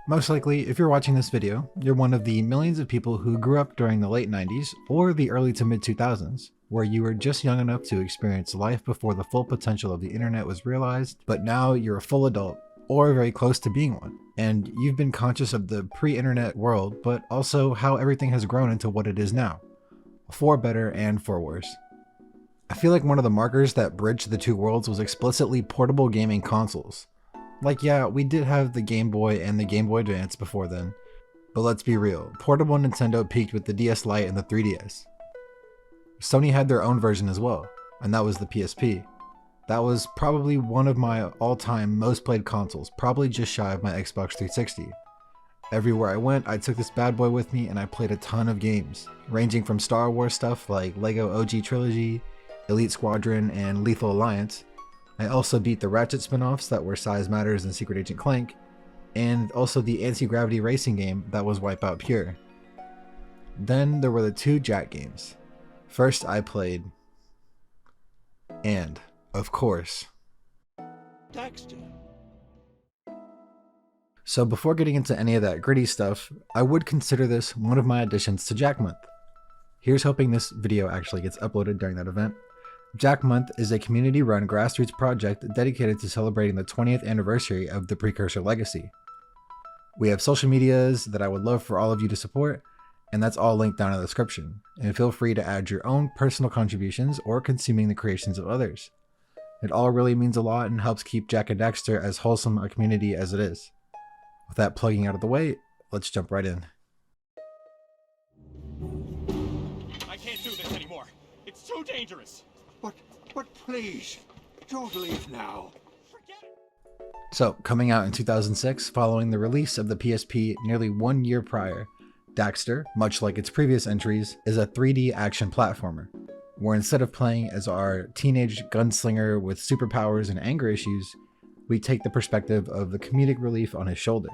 Most likely, if you're watching this video, you're one of the millions of people who grew up during the late 90s or the early to mid 2000s, where you were just young enough to experience life before the full potential of the internet was realized, but now you're a full adult, or very close to being one. And you've been conscious of the pre-internet world, but also how everything has grown into what it is now, for better and for worse. I feel like one of the markers that bridged the two worlds was explicitly portable gaming consoles. Like, yeah, we did have the Game Boy and the Game Boy Advance before then, but let's be real, portable Nintendo peaked with the DS Lite and the 3DS. Sony had their own version as well, and that was the PSP. That was probably one of my all-time most played consoles, probably just shy of my Xbox 360. Everywhere I went, I took this bad boy with me and I played a ton of games, ranging from Star Wars stuff like LEGO OG Trilogy, Elite Squadron, and Lethal Alliance. I also beat the Ratchet spin-offs that were Size Matters and Secret Agent Clank, and also the anti-gravity racing game that was Wipeout Pure. Then there were the two Jak games. First I played, and, of course, Daxter. So before getting into any of that gritty stuff, I would consider this one of my additions to Jak Month. Here's hoping this video actually gets uploaded during that event. Jak Month is a community-run grassroots project dedicated to celebrating the 20th anniversary of the Precursor legacy. We have social medias that I would love for all of you to support, and that's all linked down in the description, and feel free to add your own personal contributions or consuming the creations of others. It all really means a lot and helps keep Jak and Daxter as wholesome a community as it is. With that plugging out of the way, let's jump right in. I can't do this anymore. It's too dangerous. But please, don't leave now. Forget it. So, coming out in 2006, following the release of the PSP nearly 1 year prior, Daxter, much like its previous entries, is a 3D action platformer, where instead of playing as our teenage gunslinger with superpowers and anger issues, we take the perspective of the comedic relief on his shoulder.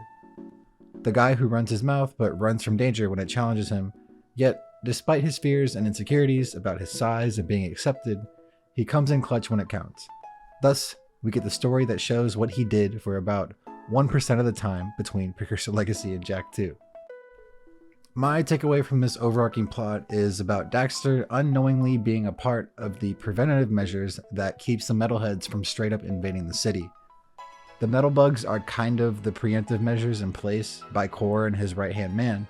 The guy who runs his mouth but runs from danger when it challenges him, yet despite his fears and insecurities about his size and being accepted, he comes in clutch when it counts. Thus, we get the story that shows what he did for about 1% of the time between Precursor Legacy and Jak 2. My takeaway from this overarching plot is about Daxter unknowingly being a part of the preventative measures that keeps the metalheads from straight up invading the city. The metal bugs are kind of the preemptive measures in place by Core and his right-hand man.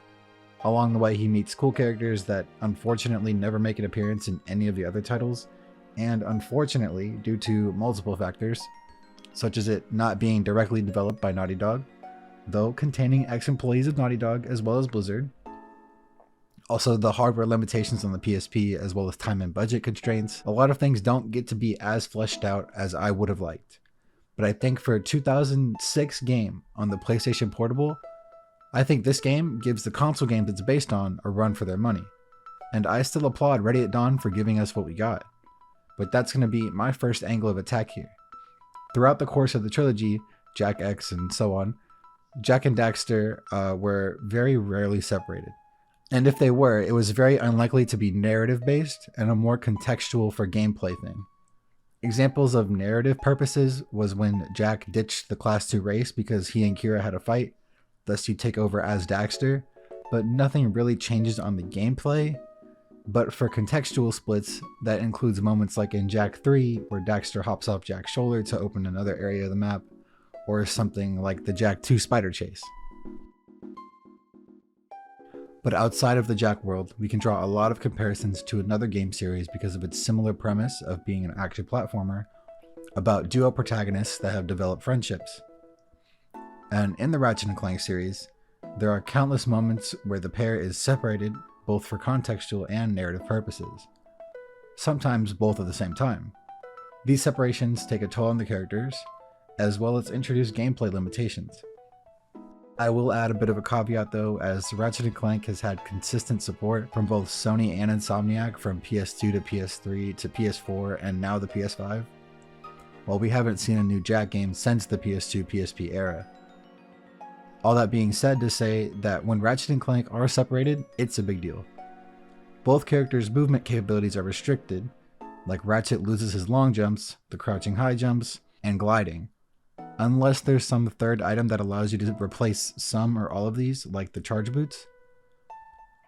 Along the way, he meets cool characters that unfortunately never make an appearance in any of the other titles, and unfortunately, due to multiple factors, such as it not being directly developed by Naughty Dog, though containing ex-employees of Naughty Dog as well as Blizzard. Also, the hardware limitations on the PSP as well as time and budget constraints. A lot of things don't get to be as fleshed out as I would have liked. But I think for a 2006 game on the PlayStation Portable, I think this game gives the console game that's based on a run for their money. And I still applaud Ready at Dawn for giving us what we got. But that's going to be my first angle of attack here. Throughout the course of the trilogy, Jak X and so on, Jak and Daxter were very rarely separated. And if they were, it was very unlikely to be narrative based and a more contextual for gameplay thing. Examples of narrative purposes was when Jak ditched the Class 2 race because he and Kira had a fight, thus you take over as Daxter, but nothing really changes on the gameplay. But for contextual splits, that includes moments like in Jak 3, where Daxter hops off Jak's shoulder to open another area of the map, or something like the Jak 2 spider chase. But outside of the Jak world, we can draw a lot of comparisons to another game series because of its similar premise of being an action platformer about duo protagonists that have developed friendships. And in the Ratchet & Clank series, there are countless moments where the pair is separated both for contextual and narrative purposes, sometimes both at the same time. These separations take a toll on the characters, as well as introduce gameplay limitations. I will add a bit of a caveat though, as Ratchet & Clank has had consistent support from both Sony and Insomniac from PS2 to PS3 to PS4 and now the PS5, while we haven't seen a new Jak game since the PS2 PSP era. All that being said, to say that when Ratchet & Clank are separated, it's a big deal. Both characters' movement capabilities are restricted, like Ratchet loses his long jumps, the crouching high jumps, and gliding, unless there's some third item that allows you to replace some or all of these, like the charge boots.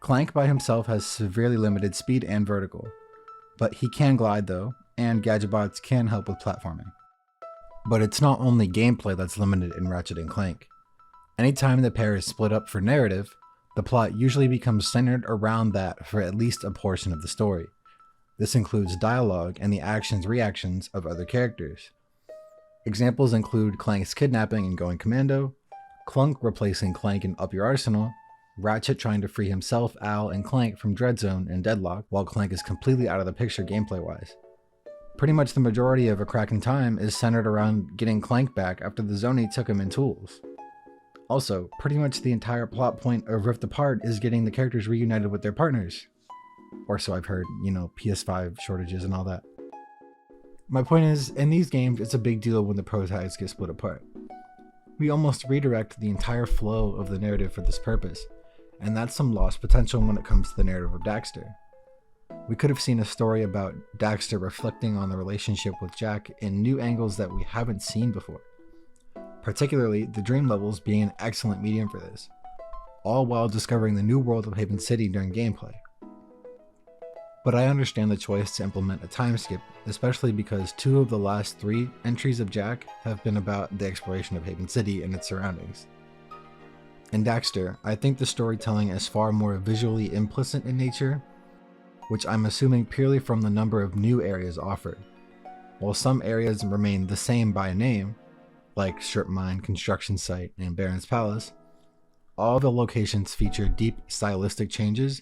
Clank by himself has severely limited speed and vertical, but he can glide though, and Gadgetbots can help with platforming. But it's not only gameplay that's limited in Ratchet and Clank. Anytime the pair is split up for narrative, the plot usually becomes centered around that for at least a portion of the story. This includes dialogue and the actions-reactions of other characters. Examples include Clank's kidnapping and going commando, Clunk replacing Clank in Up Your Arsenal, Ratchet trying to free himself, Al, and Clank from Dreadzone and Deadlock while Clank is completely out of the picture gameplay-wise. Pretty much the majority of A Crack in Time is centered around getting Clank back after the Zoni took him in Tools. Also, pretty much the entire plot point of Rift Apart is getting the characters reunited with their partners. Or so I've heard, PS5 shortages and all that. My point is, in these games, it's a big deal when the protags get split apart. We almost redirect the entire flow of the narrative for this purpose, and that's some lost potential when it comes to the narrative of Daxter. We could have seen a story about Daxter reflecting on the relationship with Jack in new angles that we haven't seen before. Particularly, the dream levels being an excellent medium for this, all while discovering the new world of Haven City during gameplay. But I understand the choice to implement a time skip, especially because 2 of the last 3 entries of Jack have been about the exploration of Haven City and its surroundings. In Daxter, I think the storytelling is far more visually implicit in nature, which I'm assuming purely from the number of new areas offered. While some areas remain the same by name, like Strip Mine, Construction Site, and Baron's Palace, all the locations feature deep stylistic changes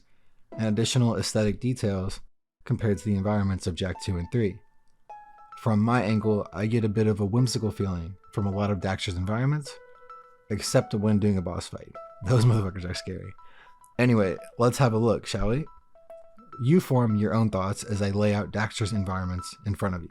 and additional aesthetic details compared to the environments of Jak 2 and 3. From my angle, I get a bit of a whimsical feeling from a lot of Daxter's environments, except when doing a boss fight. Those motherfuckers are scary. Anyway, let's have a look, shall we? You form your own thoughts as I lay out Daxter's environments in front of you.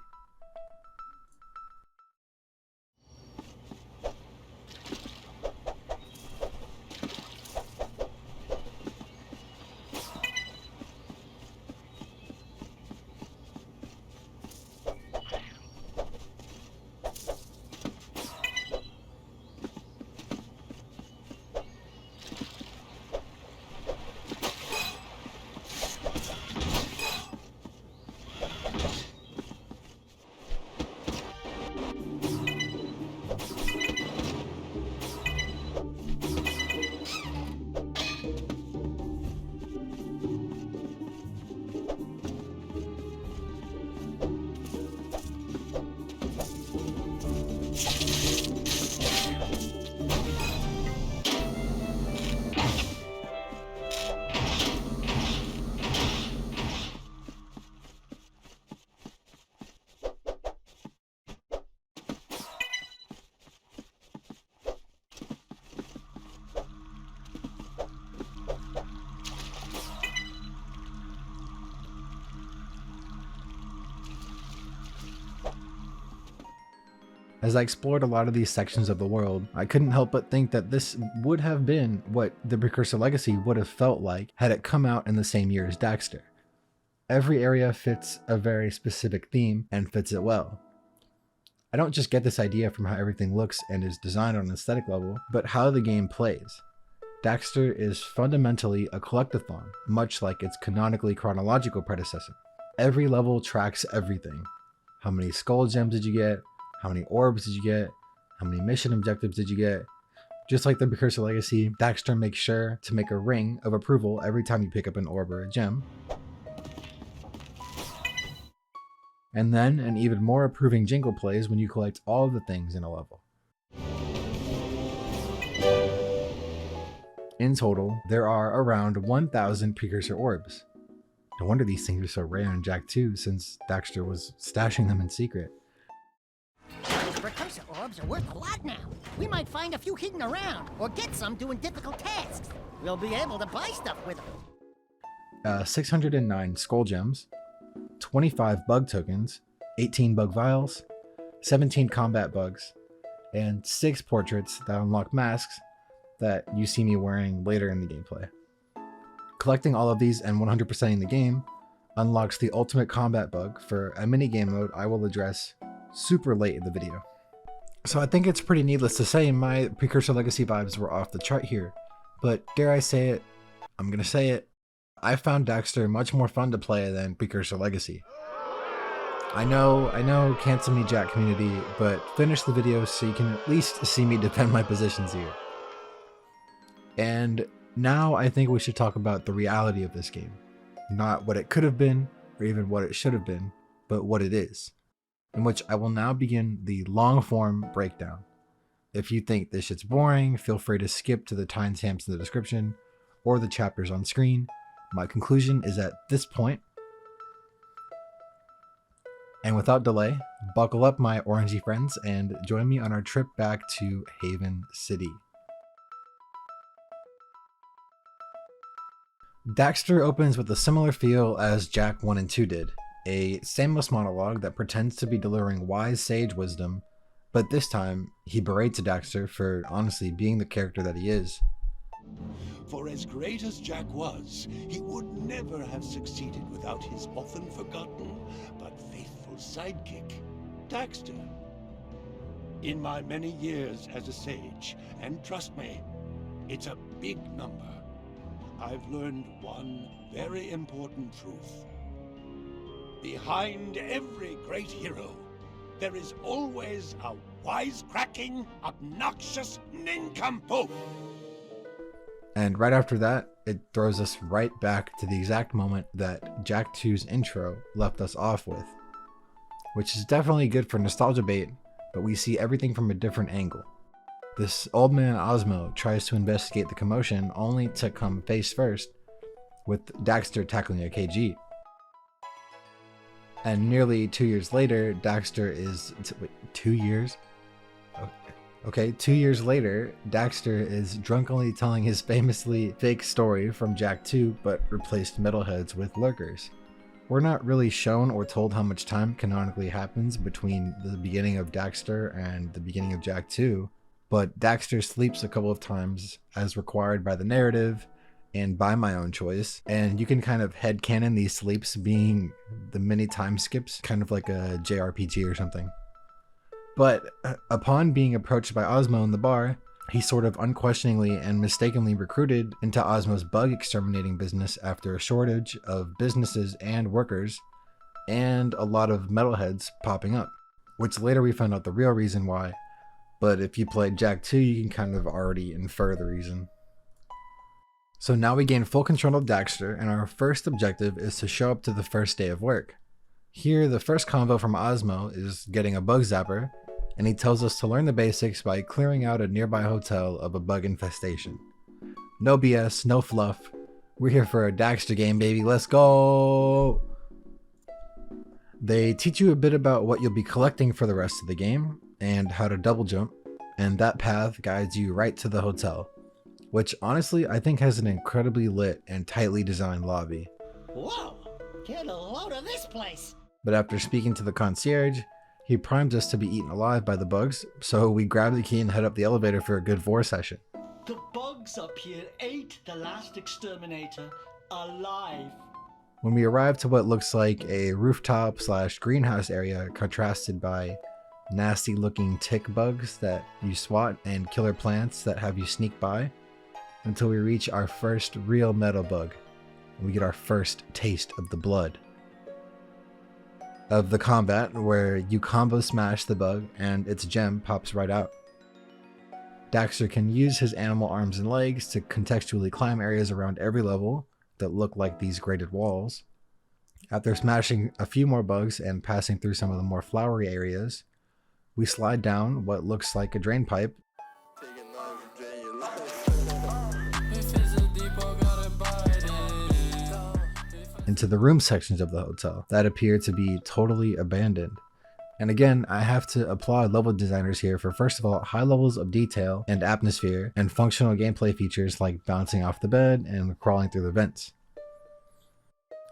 As I explored a lot of these sections of the world, I couldn't help but think that this would have been what the Precursor Legacy would have felt like had it come out in the same year as Daxter. Every area fits a very specific theme and fits it well. I don't just get this idea from how everything looks and is designed on an aesthetic level, but how the game plays. Daxter is fundamentally a collectathon, much like its canonically chronological predecessor. Every level tracks everything. How many skull gems did you get? How many orbs did you get? How many mission objectives did you get? Just like the Precursor Legacy, Daxter makes sure to make a ring of approval every time you pick up an orb or a gem. And then an even more approving jingle plays when you collect all of the things in a level. In total, there are around 1,000 Precursor orbs. No wonder these things are so rare in Jak 2 since Daxter was stashing them in secret. Those Precursor orbs are worth a lot now. We might find a few hidden around, or get some doing difficult tasks. We'll be able to buy stuff with them. 609 skull gems, 25 bug tokens, 18 bug vials, 17 combat bugs, and 6 portraits that unlock masks that you see me wearing later in the gameplay. Collecting all of these and 100%ing the game unlocks the ultimate combat bug for a minigame mode I will address super late in the video. So I think it's pretty needless to say my Precursor Legacy vibes were off the chart here, but dare I say it, I'm gonna say it, I found Daxter much more fun to play than Precursor Legacy. I know, cancel me Jack community, but finish the video so you can at least see me defend my positions here. And now I think we should talk about the reality of this game. Not what it could have been, or even what it should have been, but what it is. In which I will now begin the long form breakdown. If you think this shit's boring, feel free to skip to the timestamps in the description, or the chapters on screen. My conclusion is at this point. And without delay, buckle up my orangey friends and join me on our trip back to Haven City. Daxter opens with a similar feel as Jak 1 and 2 did, a shameless monologue that pretends to be delivering wise sage wisdom, but this time he berates Daxter for honestly being the character that he is. For as great as Jak was, he would never have succeeded without his often forgotten but faithful sidekick, Daxter. In my many years as a sage, and trust me, it's a big number, I've learned one very important truth. Behind every great hero, there is always a wisecracking, obnoxious nincompoop. And right after that, it throws us right back to the exact moment that Jak 2's intro left us off with. Which is definitely good for nostalgia bait, but we see everything from a different angle. This old man Osmo tries to investigate the commotion only to come face first with Daxter tackling a KG. And nearly 2 years later, Daxter is... wait, 2 years? Okay, 2 years later, Daxter is drunkenly telling his famously fake story from Jak 2, but replaced metalheads with lurkers. We're not really shown or told how much time canonically happens between the beginning of Daxter and the beginning of Jak 2, but Daxter sleeps a couple of times as required by the narrative and by my own choice, and you can kind of headcanon these sleeps being the mini time skips, kind of like a JRPG or something. But upon being approached by Osmo in the bar, he's sort of unquestioningly and mistakenly recruited into Osmo's bug exterminating business after a shortage of businesses and workers, and a lot of metalheads popping up, which later we found out the real reason why, but if you played Jak 2, you can kind of already infer the reason. So now we gain full control of Daxter, and our first objective is to show up to the first day of work. Here, the first convo from Osmo is getting a bug zapper, and he tells us to learn the basics by clearing out a nearby hotel of a bug infestation. No BS, no fluff. We're here for a Daxter game, baby. Let's go! They teach you a bit about what you'll be collecting for the rest of the game, and how to double jump, and that path guides you right to the hotel, which honestly I think has an incredibly lit and tightly designed lobby. Whoa! Get a load of this place! But after speaking to the concierge, he primes us to be eaten alive by the bugs, so we grab the key and head up the elevator for a good vor session. The bugs up here ate the last exterminator alive. When we arrive to what looks like a rooftop / greenhouse area contrasted by nasty looking tick bugs that you swat and killer plants that have you sneak by, until we reach our first real metal bug, and we get our first taste of the blood. Of the combat, where you combo smash the bug and its gem pops right out. Daxter can use his animal arms and legs to contextually climb areas around every level that look like these grated walls. After smashing a few more bugs and passing through some of the more flowery areas, we slide down what looks like a drain pipe into the room sections of the hotel that appear to be totally abandoned. And again, I have to applaud level designers here for, first of all, high levels of detail and atmosphere and functional gameplay features like bouncing off the bed and crawling through the vents.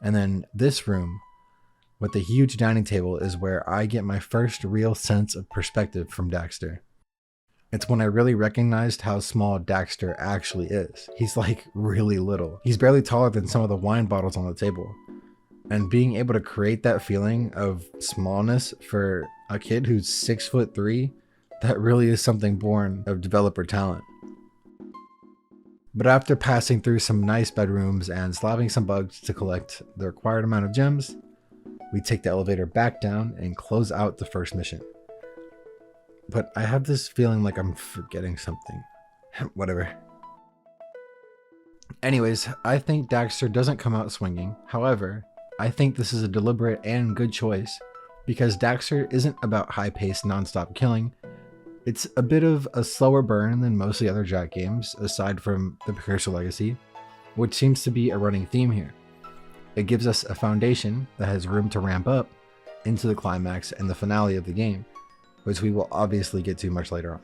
And then this room with the huge dining table is where I get my first real sense of perspective from Daxter. It's when I really recognized how small Daxter actually is. He's like really little. He's barely taller than some of the wine bottles on the table. And being able to create that feeling of smallness for a kid who's 6'3", That really is something born of developer talent. But after passing through some nice bedrooms and slapping some bugs to collect the required amount of gems, we take the elevator back down and close out the first mission. But I have this feeling like I'm forgetting something. Whatever. Anyways, I think Daxter doesn't come out swinging. However, I think this is a deliberate and good choice because Daxter isn't about high-paced non-stop killing. It's a bit of a slower burn than most of the other Jak games, aside from the Precursor Legacy, which seems to be a running theme here. It gives us a foundation that has room to ramp up into the climax and the finale of the game, which we will obviously get to much later on.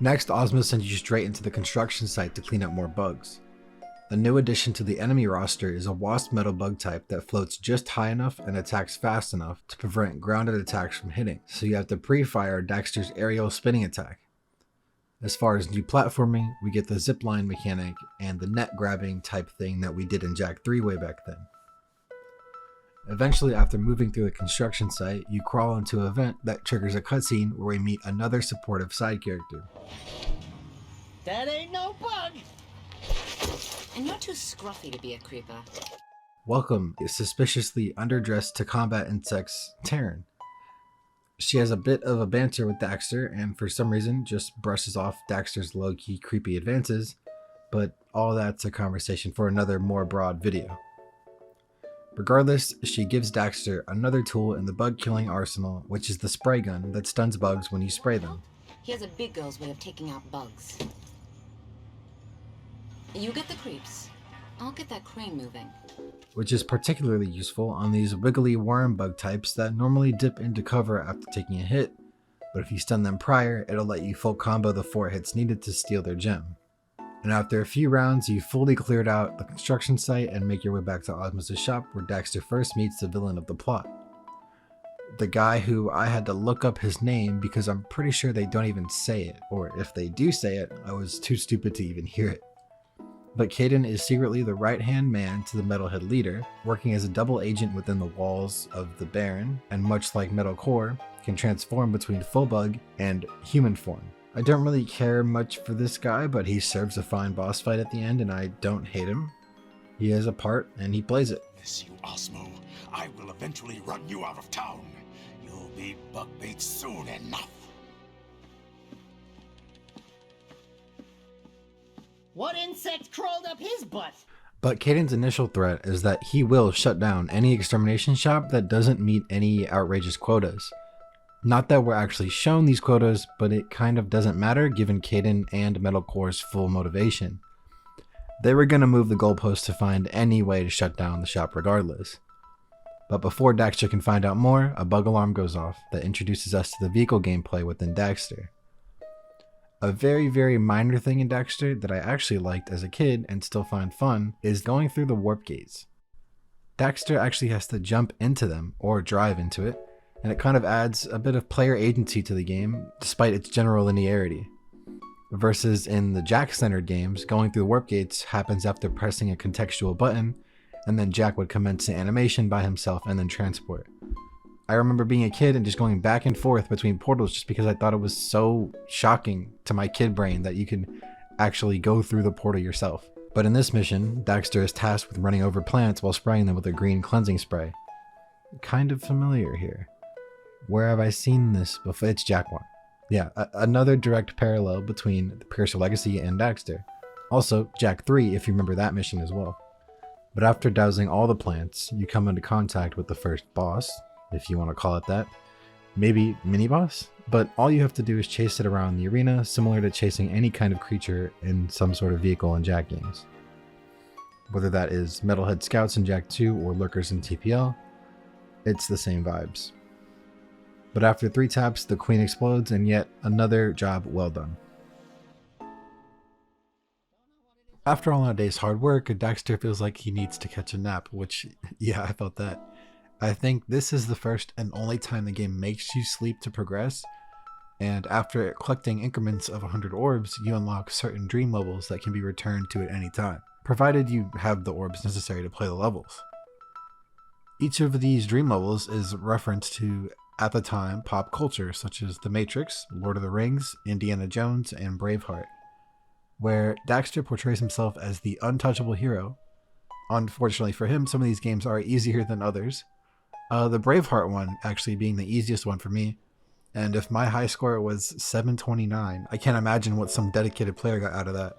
Next, Ozma sends you straight into the construction site to clean up more bugs. A new addition to the enemy roster is a wasp metal bug type that floats just high enough and attacks fast enough to prevent grounded attacks from hitting, so you have to pre-fire Daxter's aerial spinning attack. As far as new platforming, we get the zipline mechanic and the net grabbing type thing that we did in Jak 3 way back then. Eventually, after moving through the construction site, you crawl into an event that triggers a cutscene where we meet another supportive side character. That ain't no bug! And you're too scruffy to be a creeper. Welcome, suspiciously underdressed to combat insects, Taryn. She has a bit of a banter with Daxter and for some reason just brushes off Daxter's low-key creepy advances, but all that's a conversation for another more broad video. Regardless, she gives Daxter another tool in the bug-killing arsenal, which is the spray gun that stuns bugs when you spray them. He has a big girl's way of taking out bugs. You get the creeps. I'll get that crane moving. Which is particularly useful on these wiggly worm bug types that normally dip into cover after taking a hit, but if you stun them prior, it'll let you full combo the 4 hits needed to steal their gem. And after a few rounds, you fully cleared out the construction site and make your way back to Ozma's shop where Daxter first meets the villain of the plot. The guy who I had to look up his name because I'm pretty sure they don't even say it, or if they do say it, I was too stupid to even hear it. But Kaidan is secretly the right-hand man to the Metalhead leader, working as a double agent within the walls of the Baron, and much like Metal Core, can transform between full bug and human form. I don't really care much for this guy, but he serves a fine boss fight at the end and I don't hate him. He has a part and he plays it. Miss you, Osmo. I will eventually run you out of town. You'll be bug bait soon enough. What insect crawled up his butt? But Kaidan's initial threat is that he will shut down any extermination shop that doesn't meet any outrageous quotas. Not that we're actually shown these quotas, but it kind of doesn't matter given Kaidan and Metal Core's full motivation. They were going to move the goalpost to find any way to shut down the shop regardless. But before Daxter can find out more, a bug alarm goes off that introduces us to the vehicle gameplay within Daxter. A very, very minor thing in Daxter that I actually liked as a kid and still find fun is going through the warp gates. Daxter actually has to jump into them or drive into it, and it kind of adds a bit of player agency to the game despite its general linearity. Versus in the Jak-centered games, going through the warp gates happens after pressing a contextual button, and then Jak would commence an animation by himself and then transport. I remember being a kid and just going back and forth between portals just because I thought it was so shocking to my kid brain that you could actually go through the portal yourself. But in this mission, Daxter is tasked with running over plants while spraying them with a green cleansing spray. Kind of familiar here. Where have I seen this before? It's Jak 1. Yeah, another direct parallel between the Precursor Legacy and Daxter. Also, Jak 3 if you remember that mission as well. But after dousing all the plants, you come into contact with the first boss, if you want to call it that. Maybe mini-boss? But all you have to do is chase it around the arena, similar to chasing any kind of creature in some sort of vehicle in Jak games. Whether that is Metalhead Scouts in Jak 2 or Lurkers in TPL, it's the same vibes. But after 3 taps, the queen explodes and yet another job well done. After all that day's hard work, Daxter feels like he needs to catch a nap, which, yeah, I felt that. I think this is the first and only time the game makes you sleep to progress, and after collecting increments of 100 orbs, you unlock certain dream levels that can be returned to at any time, provided you have the orbs necessary to play the levels. Each of these dream levels is referenced to at the time pop culture, such as The Matrix, Lord of the Rings, Indiana Jones, and Braveheart, where Daxter portrays himself as the untouchable hero. Unfortunately for him, some of these games are easier than others. The Braveheart one actually being the easiest one for me. And if my high score was 729, I can't imagine what some dedicated player got out of that.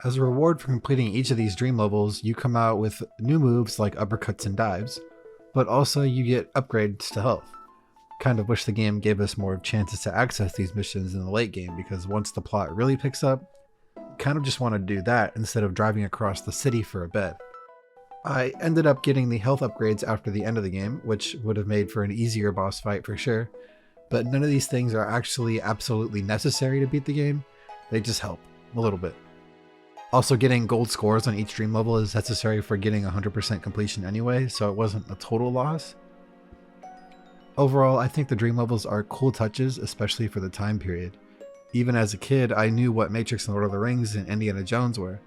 As a reward for completing each of these dream levels, you come out with new moves like uppercuts and dives, but also you get upgrades to health. Kind of wish the game gave us more chances to access these missions in the late game, because once the plot really picks up, kind of just want to do that instead of driving across the city for a bit. I ended up getting the health upgrades after the end of the game, which would have made for an easier boss fight for sure, but none of these things are actually absolutely necessary to beat the game. They just help a little bit. Also, getting gold scores on each dream level is necessary for getting 100% completion anyway, so it wasn't a total loss. Overall, I think the dream levels are cool touches, especially for the time period. Even as a kid, I knew what Matrix and Lord of the Rings and Indiana Jones were.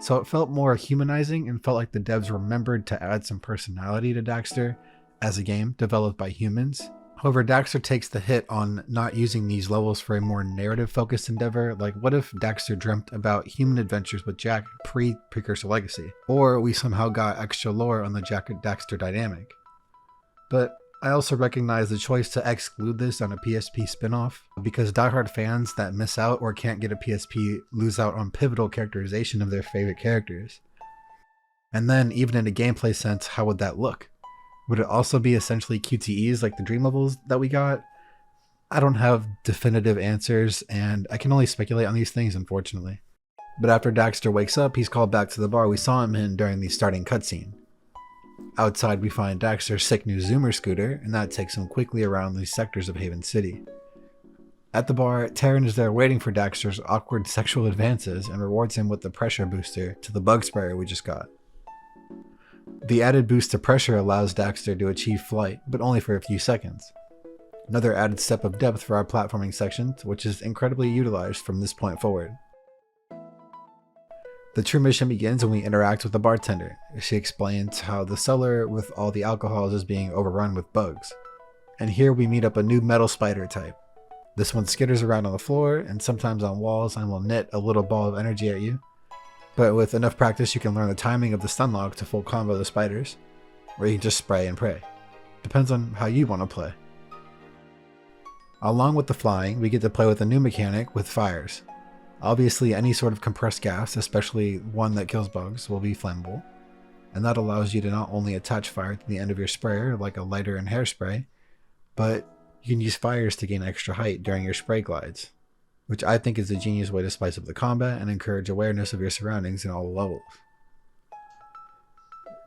So it felt more humanizing and felt like the devs remembered to add some personality to Daxter as a game developed by humans. However, Daxter takes the hit on not using these levels for a more narrative-focused endeavor. Like, what if Daxter dreamt about human adventures with Jack pre-Precursor Legacy? Or we somehow got extra lore on the Jack-Daxter dynamic. But I also recognize the choice to exclude this on a PSP spin-off, because diehard fans that miss out or can't get a PSP lose out on pivotal characterization of their favorite characters. And then, even in a gameplay sense, how would that look? Would it also be essentially QTEs like the dream levels that we got? I don't have definitive answers, and I can only speculate on these things, unfortunately. But after Daxter wakes up, he's called back to the bar we saw him in during the starting cutscene. Outside, we find Daxter's sick new Zoomer scooter, and that takes him quickly around the sectors of Haven City. At the bar, Taryn is there waiting for Daxter's awkward sexual advances and rewards him with the pressure booster to the bug sprayer we just got. The added boost to pressure allows Daxter to achieve flight, but only for a few seconds. Another added step of depth for our platforming section, which is incredibly utilized from this point forward. The true mission begins when we interact with the bartender. She explains how the cellar with all the alcohols is being overrun with bugs. And here we meet up a new metal spider type. This one skitters around on the floor and sometimes on walls and will knit a little ball of energy at you. But with enough practice, you can learn the timing of the stun lock to full combo the spiders, or you can just spray and pray. Depends on how you want to play. Along with the flying, we get to play with a new mechanic with fires. Obviously, any sort of compressed gas, especially one that kills bugs, will be flammable, and that allows you to not only attach fire to the end of your sprayer like a lighter and hairspray, but you can use fires to gain extra height during your spray glides, which I think is a genius way to spice up the combat and encourage awareness of your surroundings in all levels.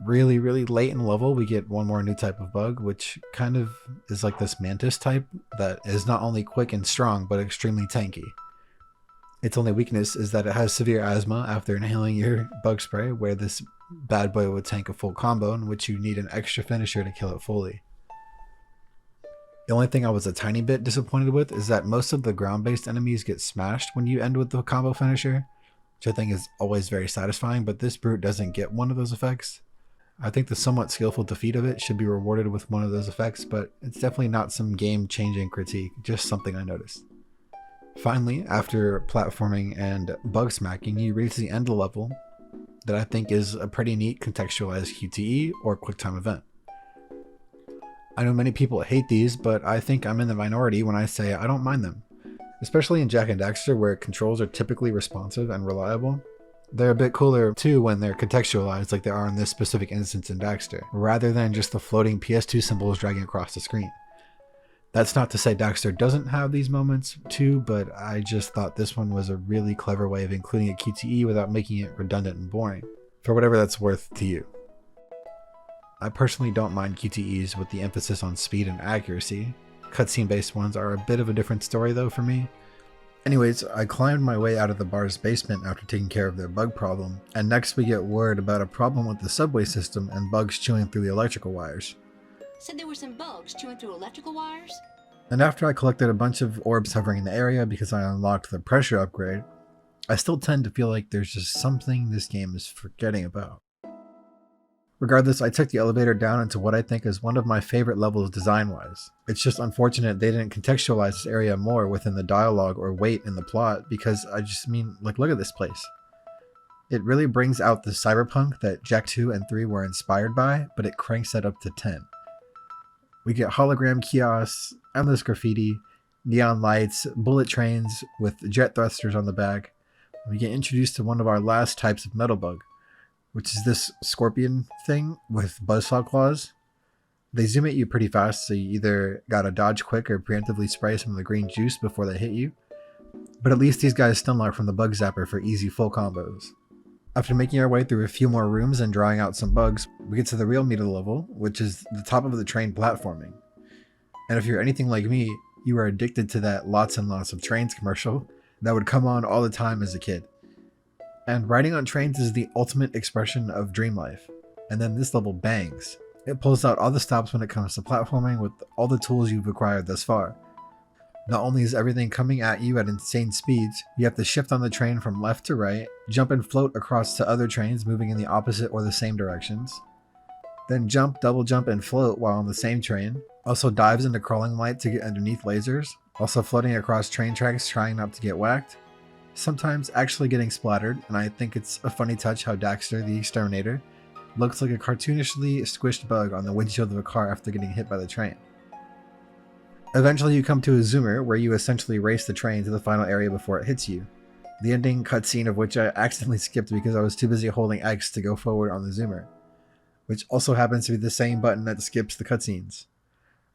Really late in the level, we get one more new type of bug, which kind of is like this mantis type that is not only quick and strong, but extremely tanky. Its only weakness is that it has severe asthma after inhaling your bug spray, where this bad boy would tank a full combo, in which you need an extra finisher to kill it fully. The only thing I was a tiny bit disappointed with is that most of the ground-based enemies get smashed when you end with the combo finisher, which I think is always very satisfying, but this brute doesn't get one of those effects. I think the somewhat skillful defeat of it should be rewarded with one of those effects, but it's definitely not some game-changing critique, just something I noticed. Finally, after platforming and bug smacking, you reach the end of the level that I think is a pretty neat contextualized QTE or QuickTime event. I know many people hate these, but I think I'm in the minority when I say I don't mind them. Especially in Jak and Daxter, where controls are typically responsive and reliable. They're a bit cooler too when they're contextualized like they are in this specific instance in Daxter, rather than just the floating PS2 symbols dragging across the screen. That's not to say Daxter doesn't have these moments too, but I just thought this one was a really clever way of including a QTE without making it redundant and boring, for whatever that's worth to you. I personally don't mind QTEs with the emphasis on speed and accuracy. Cutscene based ones are a bit of a different story though for me. Anyways, I climbed my way out of the bar's basement after taking care of their bug problem, and next we get word about a problem with the subway system and bugs chewing through the electrical wires. Said there were some bugs chewing through electrical wires. And after I collected a bunch of orbs hovering in the area because I unlocked the pressure upgrade, I still tend to feel like there's just something this game is forgetting about. Regardless, I took the elevator down into what I think is one of my favorite levels design-wise. It's just unfortunate they didn't contextualize this area more within the dialogue or weight in the plot, because look at this place. It really brings out the cyberpunk that Jak 2 and 3 were inspired by, but it cranks that up to 10. We get hologram kiosks, endless graffiti, neon lights, bullet trains with jet thrusters on the back. We get introduced to one of our last types of metal bug, which is this scorpion thing with buzzsaw claws. They zoom at you pretty fast, so you either gotta dodge quick or preemptively spray some of the green juice before they hit you. But at least these guys stun lock from the bug zapper for easy full combos. After making our way through a few more rooms and drawing out some bugs, we get to the real meat of the level, which is the top of the train platforming. And if you're anything like me, you are addicted to that lots and lots of trains commercial that would come on all the time as a kid. And riding on trains is the ultimate expression of dream life. And then this level bangs. It pulls out all the stops when it comes to platforming with all the tools you've acquired thus far. Not only is everything coming at you at insane speeds, you have to shift on the train from left to right, jump and float across to other trains moving in the opposite or the same directions, then jump, double jump, and float while on the same train, also dives into crawling light to get underneath lasers, also floating across train tracks trying not to get whacked, sometimes actually getting splattered, and I think it's a funny touch how Daxter, the exterminator, looks like a cartoonishly squished bug on the windshield of a car after getting hit by the train. Eventually you come to a zoomer where you essentially race the train to the final area before it hits you. The ending cutscene of which I accidentally skipped because I was too busy holding X to go forward on the zoomer, which also happens to be the same button that skips the cutscenes.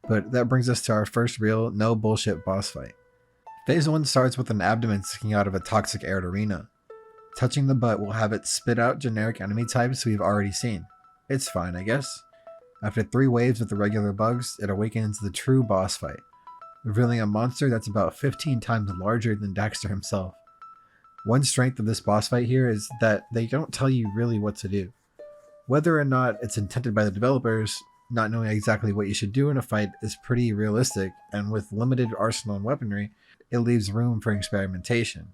But that brings us to our first real, no bullshit boss fight. Phase 1 starts with an abdomen sticking out of a toxic aired arena. Touching the butt will have it spit out generic enemy types we've already seen. It's fine, I guess. After 3 waves with the regular bugs, it awakens the true boss fight, revealing a monster that's about 15 times larger than Daxter himself. One strength of this boss fight here is that they don't tell you really what to do. Whether or not it's intended by the developers, not knowing exactly what you should do in a fight is pretty realistic, and with limited arsenal and weaponry, it leaves room for experimentation.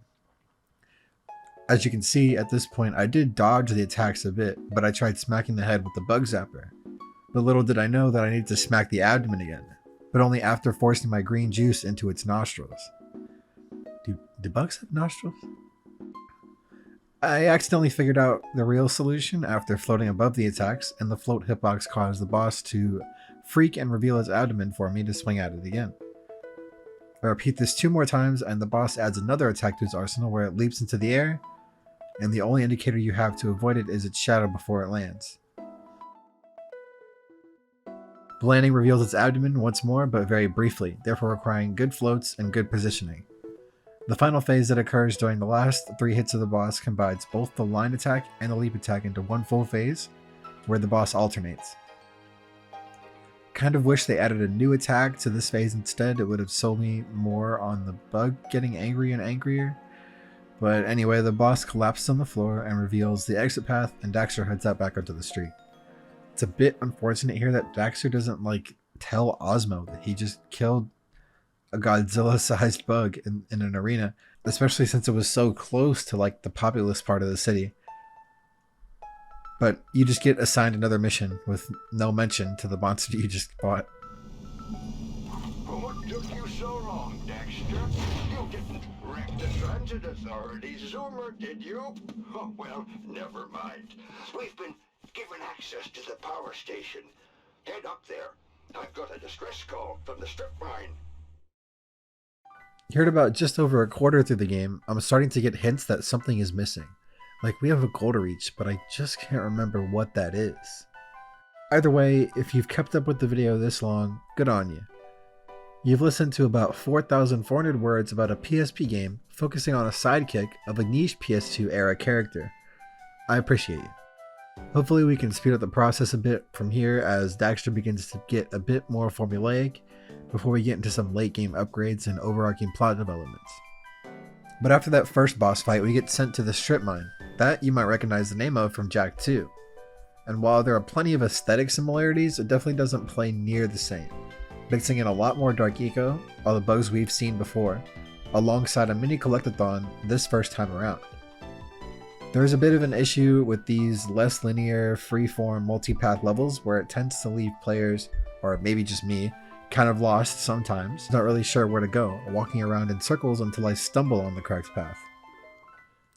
As you can see, at this point I did dodge the attacks a bit, but I tried smacking the head with the bug zapper. But little did I know that I needed to smack the abdomen again, but only after forcing my green juice into its nostrils. Do bugs have nostrils? I accidentally figured out the real solution after floating above the attacks, and the float hitbox caused the boss to freak and reveal his abdomen for me to swing at it again. I repeat this 2 more times and the boss adds another attack to his arsenal where it leaps into the air, and the only indicator you have to avoid it is its shadow before it lands. The landing reveals its abdomen once more, but very briefly, therefore requiring good floats and good positioning. The final phase that occurs during the last 3 hits of the boss combines both the line attack and the leap attack into one full phase, where the boss alternates. Kind of wish they added a new attack to this phase instead. It would have sold me more on the bug getting angry and angrier. But anyway, the boss collapses on the floor and reveals the exit path, and Daxter heads out back onto the street. It's a bit unfortunate here that Daxter doesn't tell Osmo that he just killed a Godzilla-sized bug in an arena, especially since it was so close to the populous part of the city. But you just get assigned another mission with no mention to the monster you just fought. What took you so long, Daxter? You didn't wreck the transit authority's zoomer, did you? Oh, well, never mind. We've been given access to the power station. Head up there. I've got a distress call from the strip mine. Heard about just over a quarter through the game, I'm starting to get hints that something is missing. We have a goal to reach, but I just can't remember what that is. Either way, if you've kept up with the video this long, good on you. You've listened to about 4,400 words about a PSP game focusing on a sidekick of a niche PS2 era character. I appreciate you. Hopefully we can speed up the process a bit from here as Daxter begins to get a bit more formulaic before we get into some late game upgrades and overarching plot developments. But after that first boss fight, we get sent to the strip mine. That you might recognize the name of from Jak 2. and while there are plenty of aesthetic similarities, it definitely doesn't play near the same, mixing in a lot more dark eco, all the bugs we've seen before, alongside a mini collectathon this first time around. There is a bit of an issue with these less linear, freeform, multipath levels where it tends to leave players, or maybe just me, kind of lost sometimes, not really sure where to go, walking around in circles until I stumble on the correct path.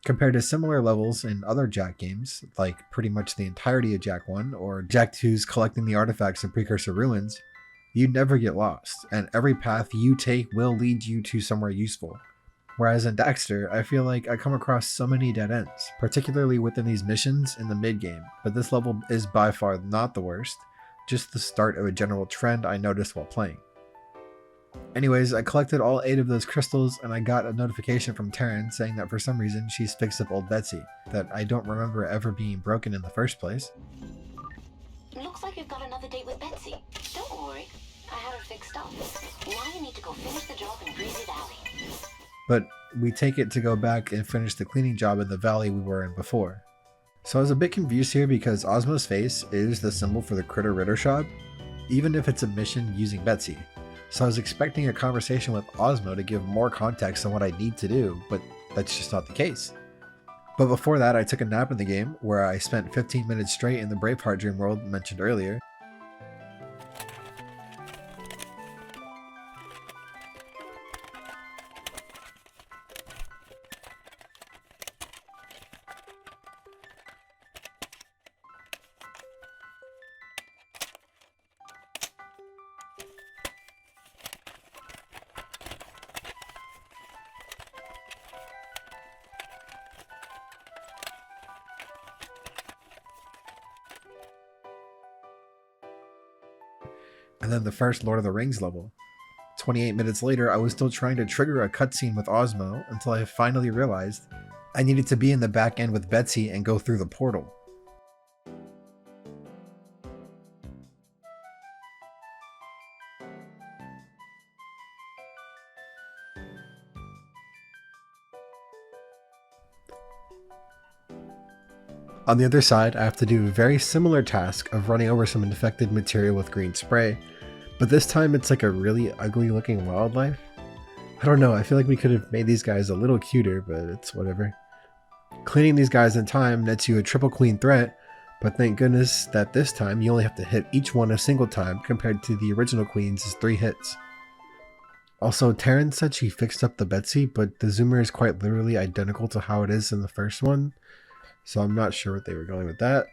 Compared to similar levels in other Jak games, like pretty much the entirety of Jak 1 or Jak 2's collecting the artifacts in Precursor Ruins, you never get lost, and every path you take will lead you to somewhere useful. Whereas in Daxter, I feel like I come across so many dead ends, particularly within these missions in the mid-game, but this level is by far not the worst, just the start of a general trend I noticed while playing. Anyways, I collected all 8 of those crystals and I got a notification from Taryn saying that for some reason she's fixed up old Betsy, that I don't remember ever being broken in the first place. Looks like you've got another date with Betsy. Don't worry, I had her fixed up. Now you need to go finish the job in Breezy Valley. But we take it to go back and finish the cleaning job in the valley we were in before. So I was a bit confused here because Ozmo's face is the symbol for the Critter Ritter shop, even if it's a mission using Betsy. So I was expecting a conversation with Ozmo to give more context on what I need to do, but that's just not the case. But before that, I took a nap in the game, where I spent 15 minutes straight in the Braveheart dream world mentioned earlier. And then the first Lord of the Rings level. 28 minutes later, I was still trying to trigger a cutscene with Ozmo until I finally realized I needed to be in the back end with Betsy and go through the portal. On the other side, I have to do a very similar task of running over some infected material with green spray, but this time it's like a really ugly looking wildlife. I don't know, I feel like we could have made these guys a little cuter, but it's whatever. Cleaning these guys in time nets you a triple clean threat, but thank goodness that this time you only have to hit each one a single time compared to the original queen's 3 hits. Also, Taryn said she fixed up the Betsy, but the zoomer is quite literally identical to how it is in the first one. So I'm not sure what they were going with that.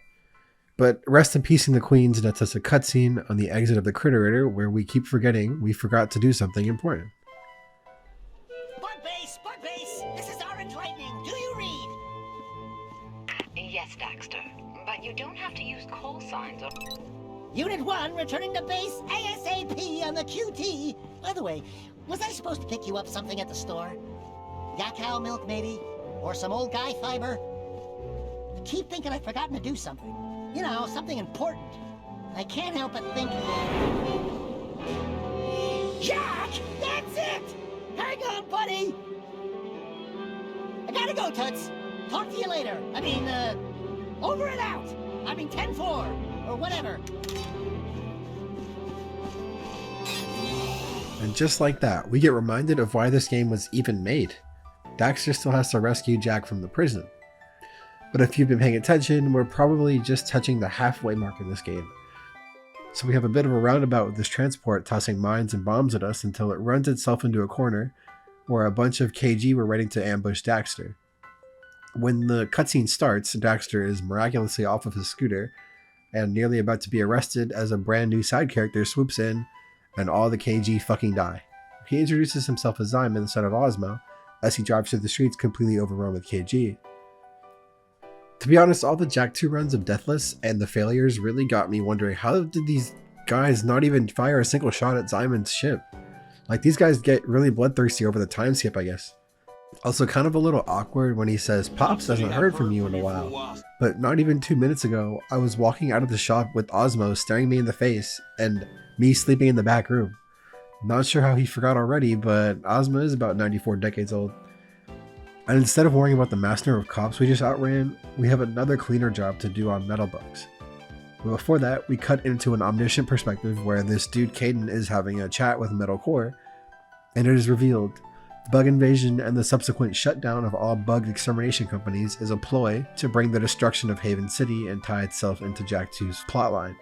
But rest in peace in the Queens nets us a cutscene on the exit of the Critter Ritter where we keep forgetting we forgot to do something important. Bug base! This is Orange Lightning. Do you read? Yes, Daxter, but you don't have to use call signs or... Unit 1 returning to base ASAP on the QT. By the way, was I supposed to pick you up something at the store? Yak cow milk, maybe? Or some old guy fiber? I keep thinking I've forgotten to do something. You know, something important. I can't help but think... Jack! That's it! Hang on, buddy! I gotta go, Toots. Talk to you later. I mean, over and out. I mean, 10-4, or whatever. And just like that, we get reminded of why this game was even made. Daxter still has to rescue Jak from the prison. But if you've been paying attention, we're probably just touching the halfway mark in this game. So we have a bit of a roundabout with this transport tossing mines and bombs at us until it runs itself into a corner where a bunch of KG were ready to ambush Daxter. When the cutscene starts, Daxter is miraculously off of his scooter and nearly about to be arrested as a brand new side character swoops in and all the KG fucking die. He introduces himself as Zyman instead of Ozmo as he drives through the streets completely overrun with KG. To be honest, all the Jak 2 runs of Deathless and the failures really got me wondering how did these guys not even fire a single shot at Zyman's ship? Like, these guys get really bloodthirsty over the time skip, I guess. Also kind of a little awkward when he says, "Pops hasn't heard from you in a while." But not even 2 minutes ago, I was walking out of the shop with Ozmo staring me in the face and me sleeping in the back room. Not sure how he forgot already, but Ozmo is about 94 decades old. And instead of worrying about the master of cops we just outran, we have another cleaner job to do on metal bugs. But before that, we cut into an omniscient perspective where this dude Caden is having a chat with Metal Core, and it is revealed the bug invasion and the subsequent shutdown of all bug extermination companies is a ploy to bring the destruction of Haven City and tie itself into Jak 2's plotline.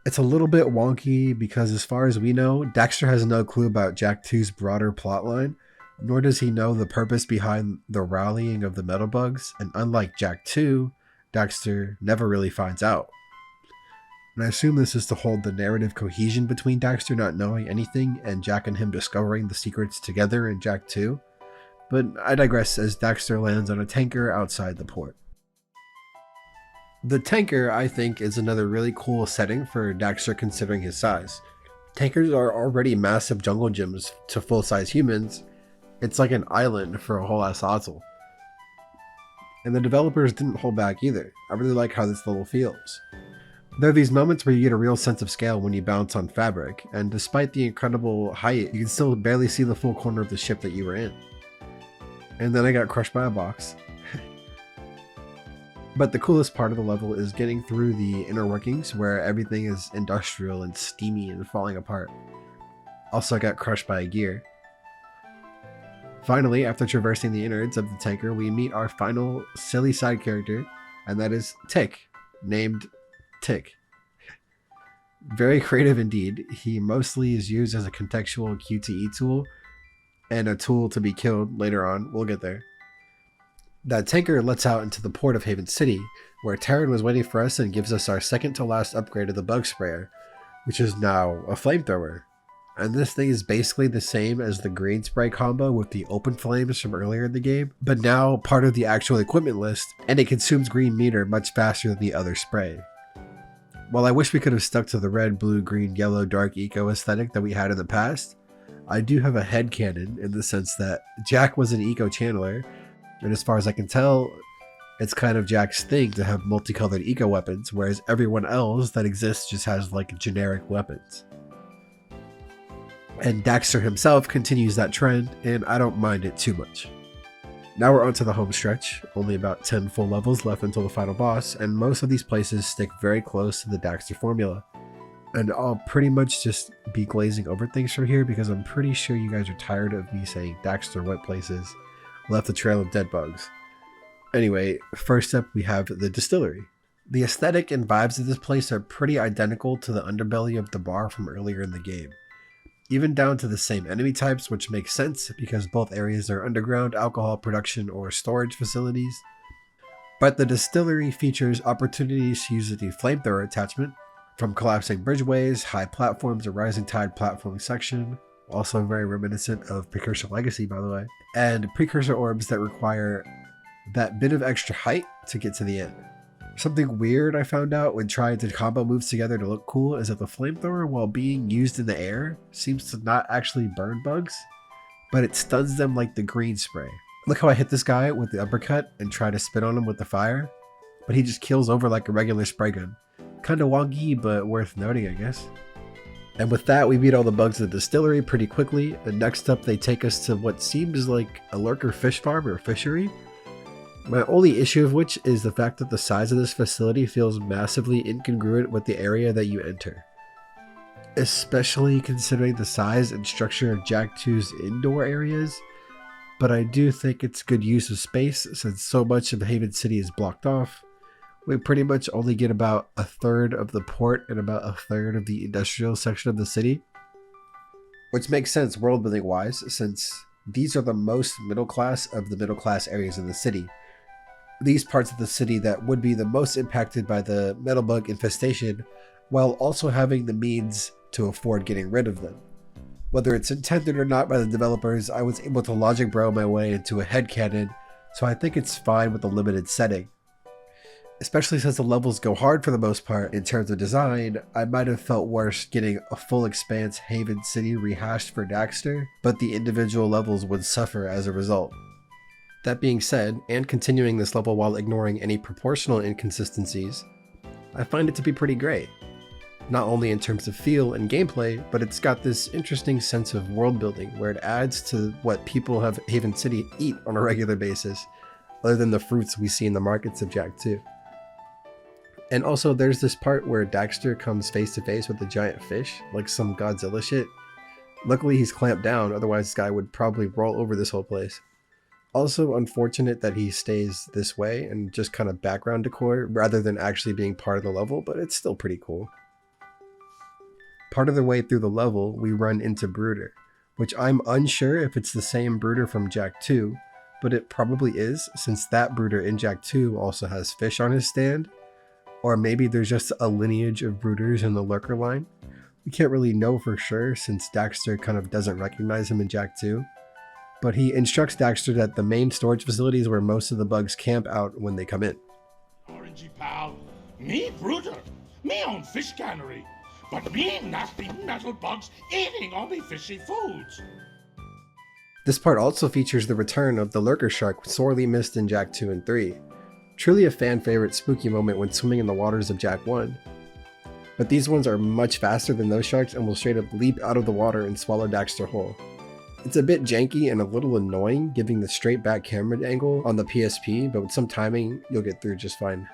It's a little bit wonky because as far as we know, Daxter has no clue about Jak 2's broader plotline, nor does he know the purpose behind the rallying of the metal bugs, and unlike Jak 2, Daxter never really finds out. And I assume this is to hold the narrative cohesion between Daxter not knowing anything and Jak and him discovering the secrets together in Jak 2, but I digress as Daxter lands on a tanker outside the port. The tanker, I think, is another really cool setting for Daxter considering his size. Tankers are already massive jungle gyms to full-size humans. It's like an island for a whole ass atoll. And the developers didn't hold back either. I really like how this level feels. There are these moments where you get a real sense of scale when you bounce on fabric, and despite the incredible height, you can still barely see the full corner of the ship that you were in. And then I got crushed by a box. But the coolest part of the level is getting through the inner workings where everything is industrial and steamy and falling apart. Also got crushed by a gear. Finally, after traversing the innards of the tanker, we meet our final silly side character, and that is Tick, named Tick. Very creative indeed. He mostly is used as a contextual QTE tool, and a tool to be killed later on. We'll get there. That tanker lets out into the port of Haven City, where Terran was waiting for us and gives us our second to last upgrade of the bug sprayer, which is now a flamethrower. And this thing is basically the same as the green spray combo with the open flames from earlier in the game, but now part of the actual equipment list, and it consumes green meter much faster than the other spray. While I wish we could have stuck to the red, blue, green, yellow, dark eco aesthetic that we had in the past, I do have a headcanon in the sense that Jak was an eco channeler, and as far as I can tell, it's kind of Jak's thing to have multicolored eco weapons, whereas everyone else that exists just has like generic weapons. And Daxter himself continues that trend, and I don't mind it too much. Now we're onto the home stretch, only about 10 full levels left until the final boss, and most of these places stick very close to the Daxter formula. And I'll pretty much just be glazing over things from here because I'm pretty sure you guys are tired of me saying Daxter went places, left a trail of dead bugs. Anyway, first up we have the distillery. The aesthetic and vibes of this place are pretty identical to the underbelly of the bar from earlier in the game. Even down to the same enemy types, which makes sense because both areas are underground alcohol production or storage facilities. But the distillery features opportunities to use the flamethrower attachment, from collapsing bridgeways, high platforms, a rising tide platforming section, also very reminiscent of Precursor Legacy by the way, and precursor orbs that require that bit of extra height to get to the end. Something weird I found out when trying to combo moves together to look cool is that the flamethrower, while being used in the air, seems to not actually burn bugs, but it stuns them like the green spray. Look how I hit this guy with the uppercut and try to spit on him with the fire, but he just kills over like a regular spray gun. Kinda wonky, but worth noting I guess. And with that, we beat all the bugs in the distillery pretty quickly, and next up they take us to what seems like a lurker fish farm or fishery. My only issue of which is the fact that the size of this facility feels massively incongruent with the area that you enter. Especially considering the size and structure of Jak 2's indoor areas, but I do think it's good use of space since so much of Haven City is blocked off. We pretty much only get about a third of the port and about a third of the industrial section of the city, which makes sense world building wise since these are the most middle class of the middle class areas in the city. These parts of the city that would be the most impacted by the metal bug infestation, while also having the means to afford getting rid of them. Whether it's intended or not by the developers, I was able to logic bro my way into a headcanon, so I think it's fine with a limited setting. Especially since the levels go hard for the most part in terms of design, I might have felt worse getting a full expanse Haven City rehashed for Daxter, but the individual levels would suffer as a result. That being said, and continuing this level while ignoring any proportional inconsistencies, I find it to be pretty great. Not only in terms of feel and gameplay, but it's got this interesting sense of world building where it adds to what people of Haven City eat on a regular basis, other than the fruits we see in the markets of Jak 2. And also there's this part where Daxter comes face to face with a giant fish, like some Godzilla shit. Luckily he's clamped down, otherwise this guy would probably roll over this whole place. Also unfortunate that he stays this way and just kind of background decor rather than actually being part of the level, but it's still pretty cool. Part of the way through the level, we run into Brooder, which I'm unsure if it's the same Brooder from Jak 2, but it probably is, since that Brooder in Jak 2 also has fish on his stand. Or maybe there's just a lineage of Brooders in the Lurker line. We can't really know for sure since Daxter kind of doesn't recognize him in Jak 2. But he instructs Daxter that the main storage facility is where most of the bugs camp out when they come in. Orangey pal, me brooder, me own fish cannery, but me nasty metal bugs eating all me fishy foods. This part also features the return of the Lurker Shark sorely missed in Jak 2 and 3. Truly a fan favorite spooky moment when swimming in the waters of Jak 1. But these ones are much faster than those sharks and will straight up leap out of the water and swallow Daxter whole. It's a bit janky and a little annoying giving the straight back camera angle on the PSP, but with some timing you'll get through just fine.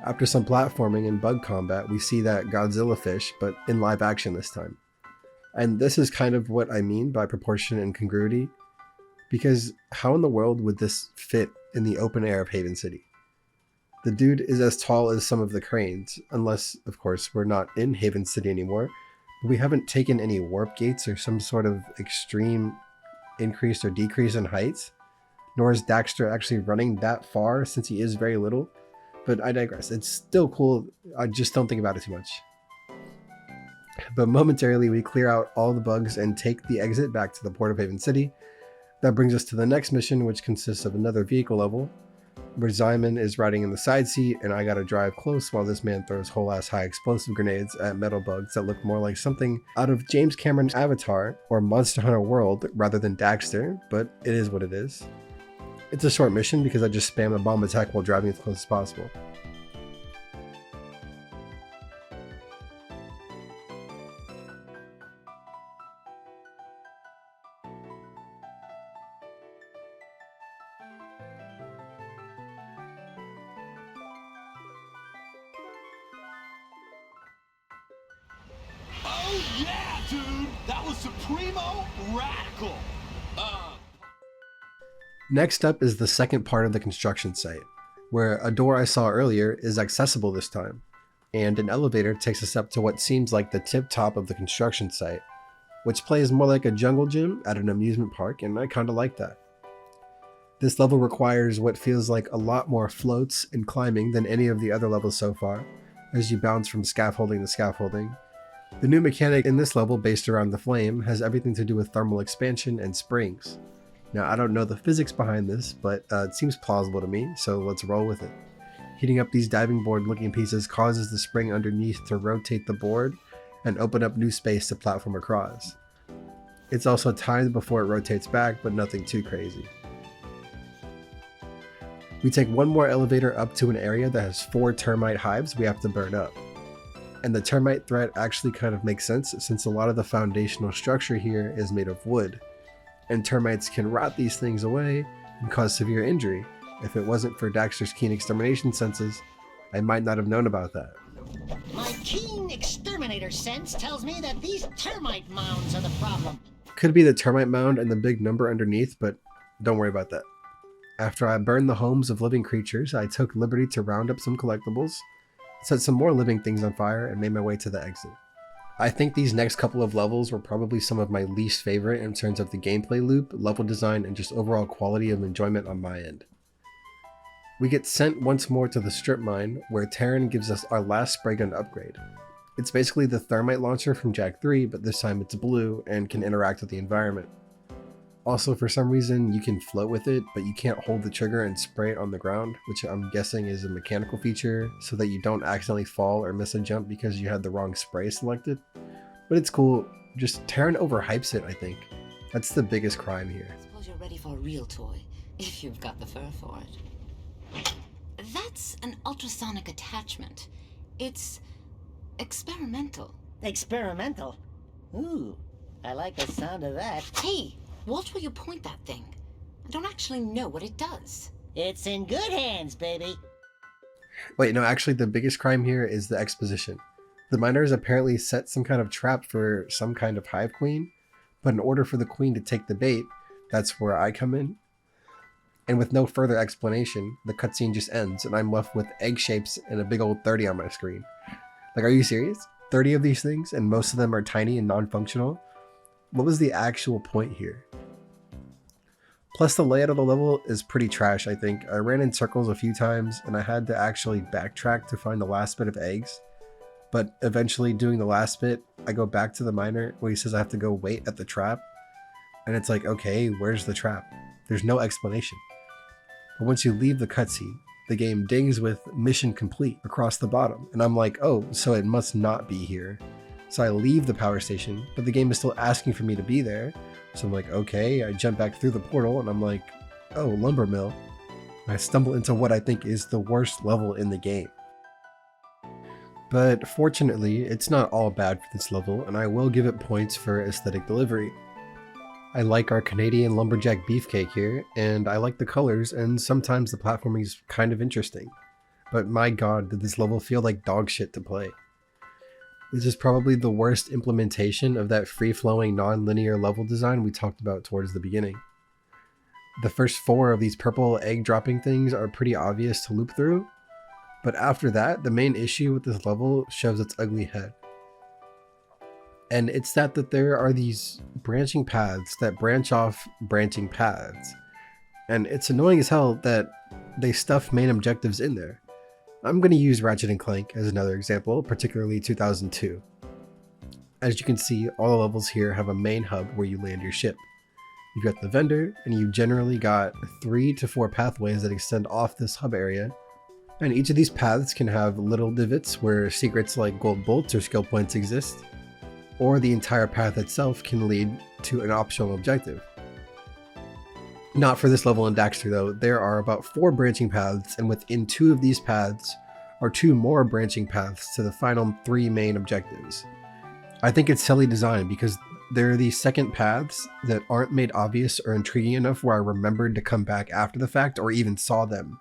After some platforming and bug combat, we see that Godzilla fish, but in live action this time. And this is kind of what I mean by proportion and congruity, because how in the world would this fit in the open air of Haven City? The dude is as tall as some of the cranes, unless, of course, we're not in Haven City anymore. We haven't taken any warp gates or some sort of extreme increase or decrease in heights, nor is Daxter actually running that far since he is very little. But I digress. It's still cool. I just don't think about it too much. But momentarily we clear out all the bugs and take the exit back to the port of Haven City. That brings us to the next mission, which consists of another vehicle level, where Zyman is riding in the side seat and I gotta drive close while this man throws whole ass high explosive grenades at metal bugs that look more like something out of James Cameron's Avatar or Monster Hunter World rather than Daxter, but it is what it is. It's a short mission because I just spam a bomb attack while driving as close as possible. Oh yeah, dude, that was supremo radical. Next up is the second part of the construction site, where a door I saw earlier is accessible this time, and an elevator takes us up to what seems like the tip top of the construction site, which plays more like a jungle gym at an amusement park, and I kinda like that. This level requires what feels like a lot more floats and climbing than any of the other levels so far, as you bounce from scaffolding to scaffolding. The new mechanic in this level, based around the flame, has everything to do with thermal expansion and springs. Now, I don't know the physics behind this, but it seems plausible to me, so let's roll with it. Heating up these diving board looking pieces causes the spring underneath to rotate the board and open up new space to platform across. It's also timed before it rotates back, but nothing too crazy. We take one more elevator up to an area that has 4 termite hives we have to burn up. And the termite threat actually kind of makes sense since a lot of the foundational structure here is made of wood, and termites can rot these things away and cause severe injury. If it wasn't for Daxter's keen extermination senses, I might not have known about that. My keen exterminator sense tells me that these termite mounds are the problem. Could be the termite mound and the big number underneath, but don't worry about that. After I burned the homes of living creatures, I took liberty to round up some collectibles, set some more living things on fire, and made my way to the exit. I think these next couple of levels were probably some of my least favorite in terms of the gameplay loop, level design, and just overall quality of enjoyment on my end. We get sent once more to the strip mine, where Terran gives us our last spray gun upgrade. It's basically the thermite launcher from Jak 3, but this time it's blue and can interact with the environment. Also, for some reason, you can float with it, but you can't hold the trigger and spray it on the ground, which I'm guessing is a mechanical feature so that you don't accidentally fall or miss a jump because you had the wrong spray selected. But it's cool. Just Terran overhypes it, I think. That's the biggest crime here. I suppose you're ready for a real toy, if you've got the fur for it. That's an ultrasonic attachment. It's experimental. Experimental? Ooh, I like the sound of that. Hey! Watch where you point that thing. I don't actually know what it does. It's in good hands, baby. Wait, no, actually the biggest crime here is the exposition. The miners apparently set some kind of trap for some kind of hive queen, but in order for the queen to take the bait, that's where I come in. And with no further explanation, the cutscene just ends and I'm left with egg shapes and a big old 30 on my screen. Like, are you serious? 30 of these things, and most of them are tiny and non-functional? What was the actual point here? Plus, the layout of the level is pretty trash, I think. I ran in circles a few times, and I had to actually backtrack to find the last bit of eggs. But eventually, doing the last bit, I go back to the miner where he says I have to go wait at the trap. And it's like, okay, where's the trap? There's no explanation. But once you leave the cutscene, the game dings with mission complete across the bottom. And I'm like, oh, so it must not be here. So I leave the power station, but the game is still asking for me to be there. So I'm like, okay, I jump back through the portal and I'm like, oh, lumber mill. And I stumble into what I think is the worst level in the game. But fortunately, it's not all bad for this level, and I will give it points for aesthetic delivery. I like our Canadian lumberjack beefcake here, and I like the colors, and sometimes the platforming is kind of interesting. But my god, did this level feel like dog shit to play. This is probably the worst implementation of that free-flowing non-linear level design we talked about towards the beginning. The first 4 of these purple egg dropping things are pretty obvious to loop through, but after that, the main issue with this level shows its ugly head. And it's that there are these branching paths that branch off branching paths. And it's annoying as hell that they stuff main objectives in there. I'm going to use Ratchet & Clank as another example, particularly 2002. As you can see, all the levels here have a main hub where you land your ship. You've got the vendor, and you've generally got 3 to 4 pathways that extend off this hub area. And each of these paths can have little divots where secrets like gold bolts or skill points exist, or the entire path itself can lead to an optional objective. Not for this level in Daxter though. There are about 4 branching paths, and within 2 of these paths are 2 more branching paths to the final 3 main objectives. I think it's silly design because there are these second paths that aren't made obvious or intriguing enough where I remembered to come back after the fact or even saw them.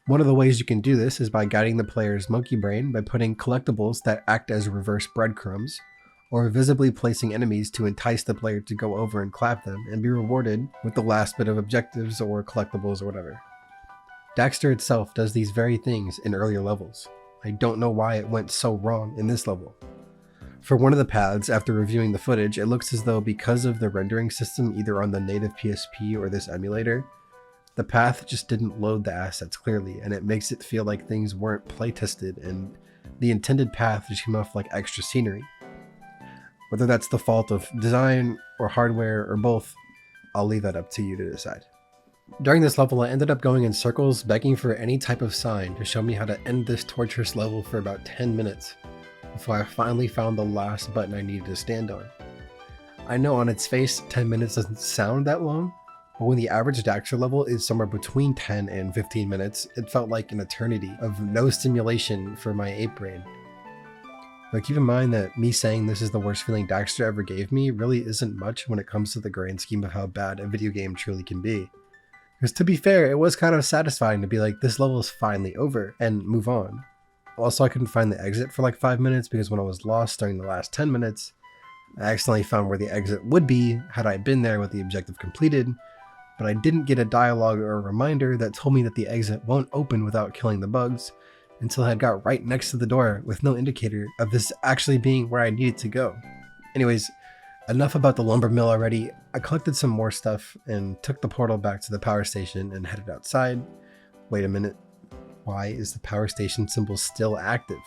One of the ways you can do this is by guiding the player's monkey brain by putting collectibles that act as reverse breadcrumbs, or visibly placing enemies to entice the player to go over and clap them and be rewarded with the last bit of objectives or collectibles or whatever. Daxter itself does these very things in earlier levels. I don't know why it went so wrong in this level. For one of the paths, after reviewing the footage, it looks as though because of the rendering system either on the native PSP or this emulator, the path just didn't load the assets clearly, and it makes it feel like things weren't playtested and the intended path just came off like extra scenery. Whether that's the fault of design or hardware or both, I'll leave that up to you to decide. During this level, I ended up going in circles begging for any type of sign to show me how to end this torturous level for about 10 minutes before I finally found the last button I needed to stand on. I know on its face 10 minutes doesn't sound that long, but when the average Daxter level is somewhere between 10 and 15 minutes, it felt like an eternity of no stimulation for my ape brain. But keep in mind that me saying this is the worst feeling Daxter ever gave me really isn't much when it comes to the grand scheme of how bad a video game truly can be. Because to be fair, it was kind of satisfying to be like, this level is finally over, and move on. Also, I couldn't find the exit for like 5 minutes because when I was lost during the last 10 minutes, I accidentally found where the exit would be had I been there with the objective completed, but I didn't get a dialogue or a reminder that told me that the exit won't open without killing the bugs until I had got right next to the door with no indicator of this actually being where I needed to go. Anyways, enough about the lumber mill already. I collected some more stuff and took the portal back to the power station and headed outside. Wait a minute, why is the power station symbol still active?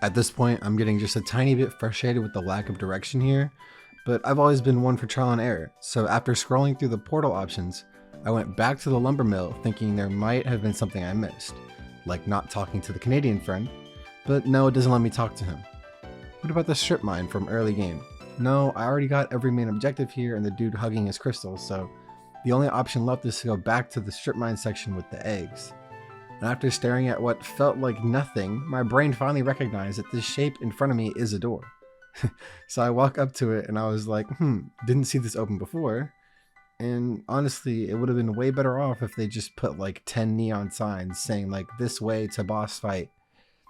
At this point, I'm getting just a tiny bit frustrated with the lack of direction here, but I've always been one for trial and error, so after scrolling through the portal options, I went back to the lumber mill thinking there might have been something I missed, like not talking to the Canadian friend, but no, it doesn't let me talk to him. What about the strip mine from early game? No, I already got every main objective here and the dude hugging his crystals, so the only option left is to go back to the strip mine section with the eggs. And after staring at what felt like nothing, my brain finally recognized that this shape in front of me is a door. So I walk up to it and I was like, didn't see this open before. And honestly, it would have been way better off if they just put like 10 neon signs saying like this way to boss fight.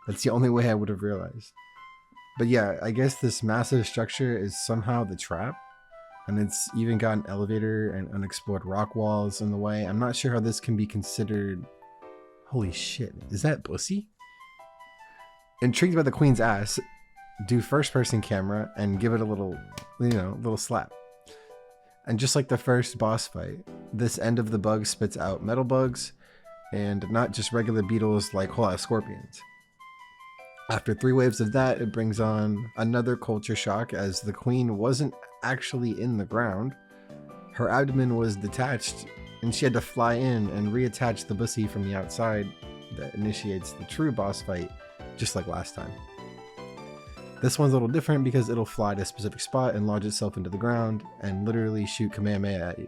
That's the only way I would have realized. But yeah, I guess this massive structure is somehow the trap. And it's even got an elevator and unexplored rock walls in the way. I'm not sure how this can be considered. Holy shit, is that Bussy? Intrigued by the queen's ass, do first person camera and give it a little, little slap. And just like the first boss fight, this end of the bug spits out metal bugs and not just regular beetles like whole ass scorpions. After 3 waves of that, it brings on another culture shock as the queen wasn't actually in the ground. Her abdomen was detached and she had to fly in and reattach the bussy from the outside that initiates the true boss fight, just like last time. This one's a little different because it'll fly to a specific spot and lodge itself into the ground and literally shoot Kamehameha at you.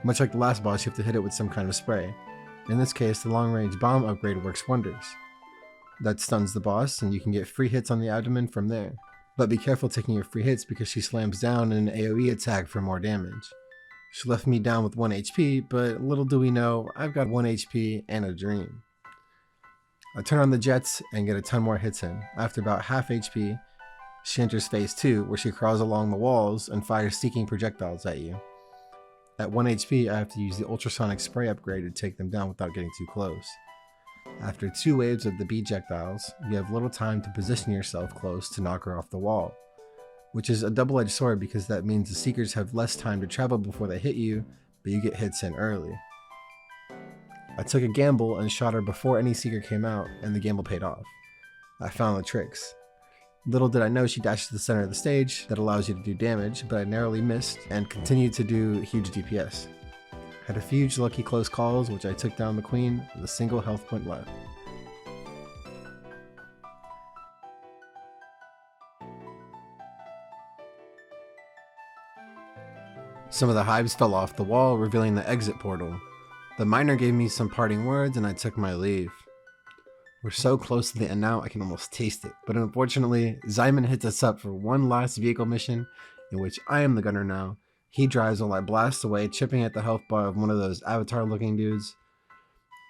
Much like the last boss, you have to hit it with some kind of spray. In this case, the long-range bomb upgrade works wonders. That stuns the boss and you can get free hits on the abdomen from there. But be careful taking your free hits because she slams down in an AoE attack for more damage. She left me down with 1 HP, but little do we know, I've got 1 HP and a dream. I turn on the jets and get a ton more hits in. After about half HP, she enters phase 2, where she crawls along the walls and fires seeking projectiles at you. At 1 HP, I have to use the ultrasonic spray upgrade to take them down without getting too close. After 2 waves of the projectiles, you have little time to position yourself close to knock her off the wall, which is a double-edged sword because that means the seekers have less time to travel before they hit you, but you get hits in early. I took a gamble and shot her before any seeker came out, and the gamble paid off. I found the tricks. Little did I know she dashed to the center of the stage that allows you to do damage, but I narrowly missed and continued to do huge DPS. Had a few lucky close calls, which I took down the queen with a single health point left. Some of the hives fell off the wall, revealing the exit portal. The miner gave me some parting words and I took my leave. We're so close to the end now, I can almost taste it. But unfortunately, Simon hits us up for one last vehicle mission, in which I am the gunner now. He drives while I blast away, chipping at the health bar of one of those avatar looking dudes.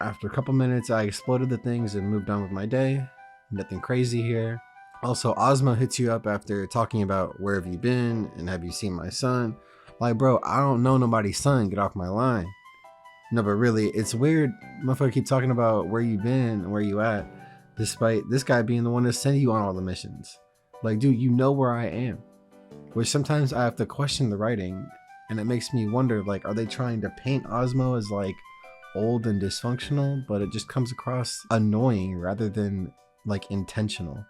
After a couple minutes, I exploded the things and moved on with my day. Nothing crazy here. Also, Ozma hits you up after talking about where have you been and have you seen my son. Like, bro, I don't know nobody's son, get off my line. No, but really, it's weird. Motherfucker keep talking about where you been and where you at, despite this guy being the one to send you on all the missions. Like, dude, you know where I am. Which sometimes I have to question the writing, and it makes me wonder, like, are they trying to paint Ozmo as, like, old and dysfunctional? But it just comes across annoying rather than, like, intentional.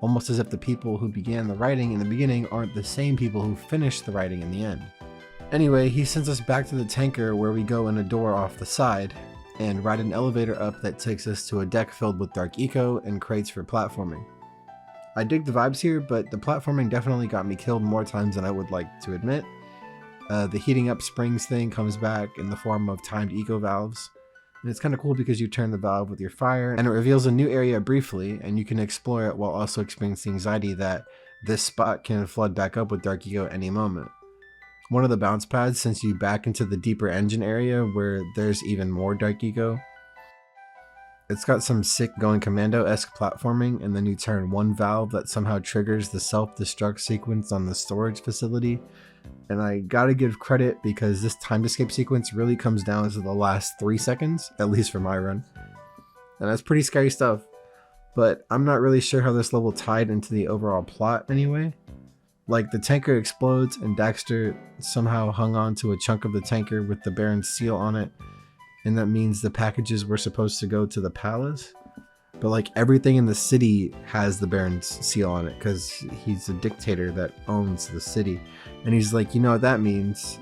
Almost as if the people who began the writing in the beginning aren't the same people who finished the writing in the end. Anyway, he sends us back to the tanker where we go in a door off the side and ride an elevator up that takes us to a deck filled with dark eco and crates for platforming. I dig the vibes here, but the platforming definitely got me killed more times than I would like to admit. The heating up springs thing comes back in the form of timed eco valves. And it's kind of cool because you turn the valve with your fire and it reveals a new area briefly and you can explore it while also experiencing anxiety that this spot can flood back up with dark eco at any moment. One of the bounce pads sends you back into the deeper engine area where there's even more dark eco. It's got some sick going commando-esque platforming, and then you turn one valve that somehow triggers the self-destruct sequence on the storage facility. And I gotta give credit because this timed escape sequence really comes down to the last 3 seconds, at least for my run. And that's pretty scary stuff, but I'm not really sure how this level tied into the overall plot anyway. Like, the tanker explodes and Daxter somehow hung on to a chunk of the tanker with the Baron's seal on it, and that means the packages were supposed to go to the palace. But like, everything in the city has the Baron's seal on it because he's a dictator that owns the city. And he's like, you know what that means?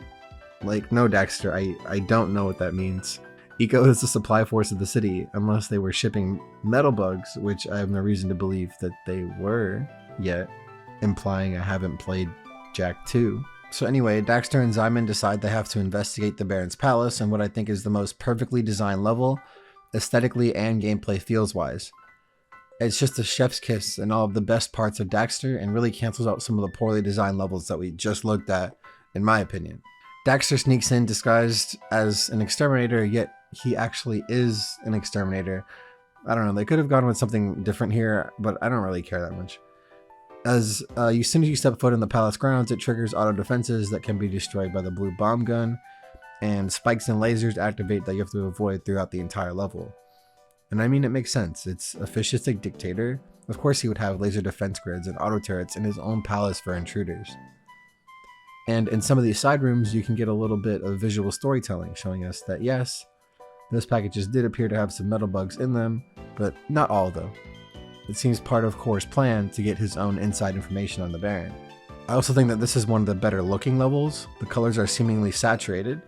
Like, no, Daxter, I don't know what that means. Eco is the supply force of the city, unless they were shipping metal bugs, which I have no reason to believe that they were yet, implying I haven't played Jak 2. So anyway, Daxter and Simon decide they have to investigate the Baron's palace in what I think is the most perfectly designed level, aesthetically and gameplay feels wise. It's just a chef's kiss and all of the best parts of Daxter and really cancels out some of the poorly designed levels that we just looked at, in my opinion. Daxter sneaks in disguised as an exterminator, yet he actually is an exterminator. I don't know, they could have gone with something different here, but I don't really care that much. As soon as you step foot in the palace grounds, it triggers auto defenses that can be destroyed by the blue bomb gun, and spikes and lasers activate that you have to avoid throughout the entire level. And I mean, it makes sense. It's a fascistic dictator. Of course he would have laser defense grids and auto turrets in his own palace for intruders. And in some of these side rooms, you can get a little bit of visual storytelling showing us that yes, those packages did appear to have some metal bugs in them, but not all though. It seems part of Core's plan to get his own inside information on the Baron. I also think that this is one of the better looking levels. The colors are seemingly saturated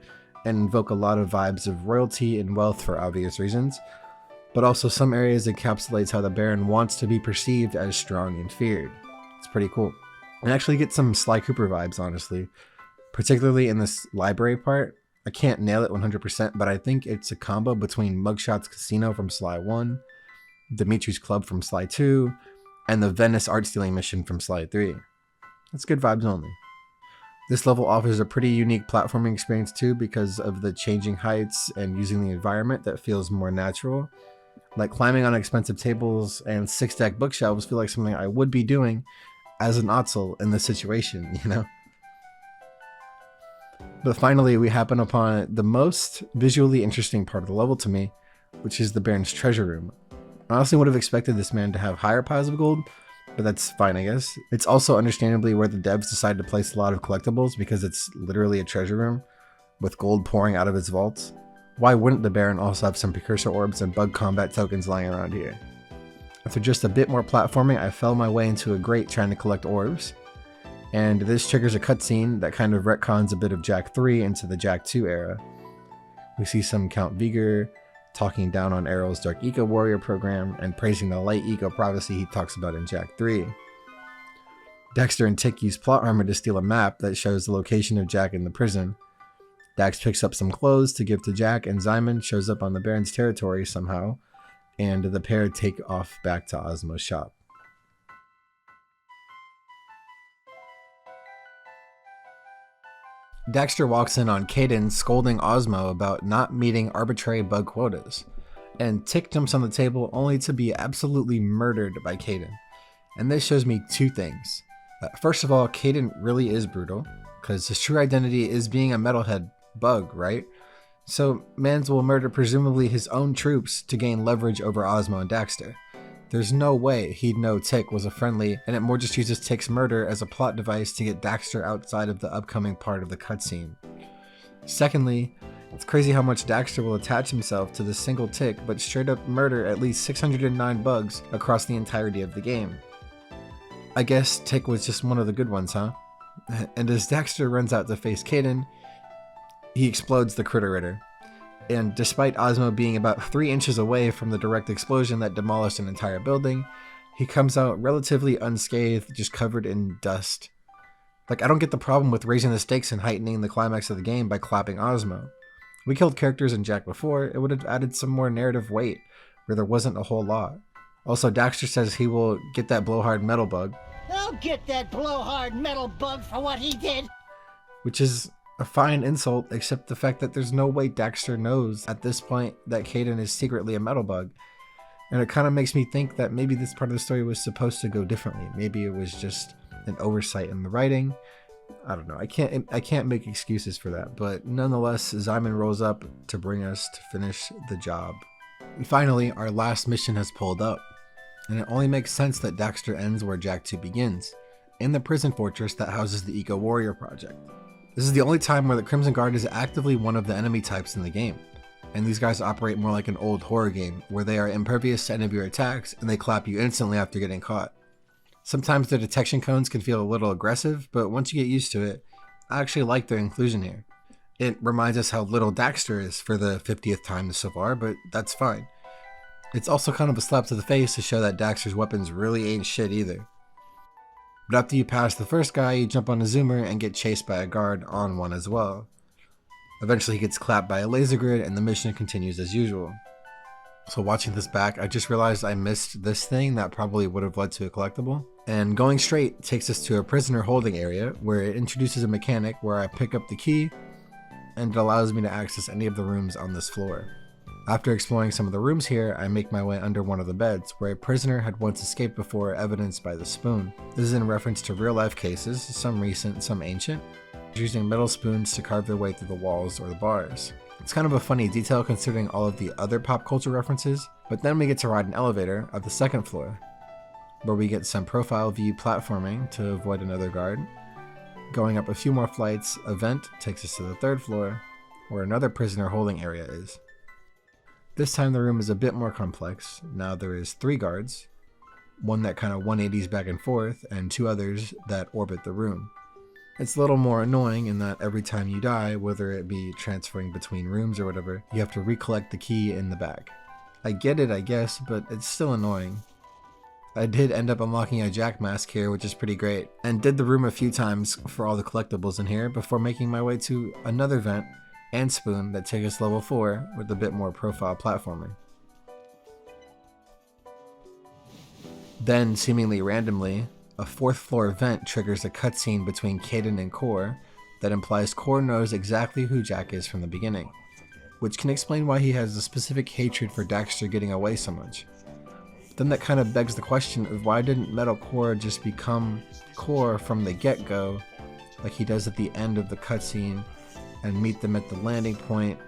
and invoke a lot of vibes of royalty and wealth for obvious reasons, but also some areas encapsulates how the Baron wants to be perceived as strong and feared. It's pretty cool. I actually get some Sly Cooper vibes, honestly, particularly in this library part. I can't nail it 100%, but I think it's a combo between Mugshot's Casino from Sly 1, Dimitri's Club from Sly 2, and the Venice art stealing mission from Sly 3. That's good vibes only. This level offers a pretty unique platforming experience too because of the changing heights and using the environment that feels more natural. Like climbing on expensive tables and 6-stack bookshelves feel like something I would be doing as an Otzel in this situation, you know? But finally, we happen upon the most visually interesting part of the level to me, which is the Baron's treasure room. I honestly would have expected this man to have higher piles of gold, but that's fine, I guess. It's also understandably where the devs decided to place a lot of collectibles because it's literally a treasure room with gold pouring out of its vaults. Why wouldn't the Baron also have some precursor orbs and bug combat tokens lying around here? After just a bit more platforming, I fell my way into a grate trying to collect orbs, and this triggers a cutscene that kind of retcons a bit of Jak 3 into the Jak 2 era. We see some Count Vigor talking down on Arrow's Dark Eco Warrior program and praising the light eco prophecy he talks about in Jak 3. Daxter and Tick use plot armor to steal a map that shows the location of Jak in the prison. Dax picks up some clothes to give to Jak, and Zyman shows up on the Baron's territory somehow, and the pair take off back to Osmo's shop. Daxter walks in on Kaidan scolding Osmo about not meeting arbitrary bug quotas, and Tick jumps on the table only to be absolutely murdered by Kaidan. And this shows me two things. First of all, Kaidan really is brutal, because his true identity is being a metalhead bug, right? So Mans will murder presumably his own troops to gain leverage over Osmo and Daxter. There's no way he'd know Tick was a friendly, and it more just uses Tick's murder as a plot device to get Daxter outside of the upcoming part of the cutscene. Secondly, it's crazy how much Daxter will attach himself to the single Tick, but straight up murder at least 609 bugs across the entirety of the game. I guess Tick was just one of the good ones, huh? And as Daxter runs out to face Kaidan, he explodes the Critter Ritter. And despite Osmo being about 3 inches away from the direct explosion that demolished an entire building, he comes out relatively unscathed, just covered in dust. Like, I don't get the problem with raising the stakes and heightening the climax of the game by clapping Osmo. We killed characters in Jak before, it would have added some more narrative weight, where there wasn't a whole lot. Also, Daxter says he will get that blowhard metal bug. I'll get that blowhard metal bug for what he did! Which is a fine insult, except the fact that there's no way Daxter knows at this point that Kaidan is secretly a metal bug. And it kind of makes me think that maybe this part of the story was supposed to go differently. Maybe it was just an oversight in the writing. I don't know. I can't make excuses for that. But nonetheless, Zyman rolls up to bring us to finish the job. And finally, our last mission has pulled up. And it only makes sense that Daxter ends where Jak 2 begins, in the prison fortress that houses the Eco Warrior project. This is the only time where the Crimson Guard is actively one of the enemy types in the game, and these guys operate more like an old horror game, where they are impervious to any of your attacks and they clap you instantly after getting caught. Sometimes their detection cones can feel a little aggressive, but once you get used to it, I actually like their inclusion here. It reminds us how little Daxter is for the 50th time so far, but that's fine. It's also kind of a slap to the face to show that Daxter's weapons really ain't shit either. But after you pass the first guy, you jump on a zoomer and get chased by a guard on one as well. Eventually he gets clapped by a laser grid and the mission continues as usual. So watching this back, I just realized I missed this thing that probably would have led to a collectible. And going straight takes us to a prisoner holding area where it introduces a mechanic where I pick up the key and it allows me to access any of the rooms on this floor. After exploring some of the rooms here, I make my way under one of the beds, where a prisoner had once escaped before, evidenced by the spoon. This is in reference to real-life cases, some recent, some ancient, using metal spoons to carve their way through the walls or the bars. It's kind of a funny detail considering all of the other pop culture references, but then we get to ride an elevator at the second floor, where we get some profile view platforming to avoid another guard. Going up a few more flights, a vent takes us to the third floor, where another prisoner holding area is. This time the room is a bit more complex. Now there is 3 guards, one that kind of 180s back and forth, and 2 others that orbit the room. It's a little more annoying in that every time you die, whether it be transferring between rooms or whatever, you have to recollect the key in the back. I get it, I guess, but it's still annoying. I did end up unlocking a Jack mask here, which is pretty great, and did the room a few times for all the collectibles in here before making my way to another vent and spoon that take us level 4 with a bit more profile platforming. Then, seemingly randomly, a 4th floor vent triggers a cutscene between Kaidan and Core that implies Core knows exactly who Jack is from the beginning, which can explain why he has a specific hatred for Daxter getting away so much. Then that kind of begs the question of why didn't Metal Core just become Core from the get-go, like he does at the end of the cutscene, and meet them at the landing point.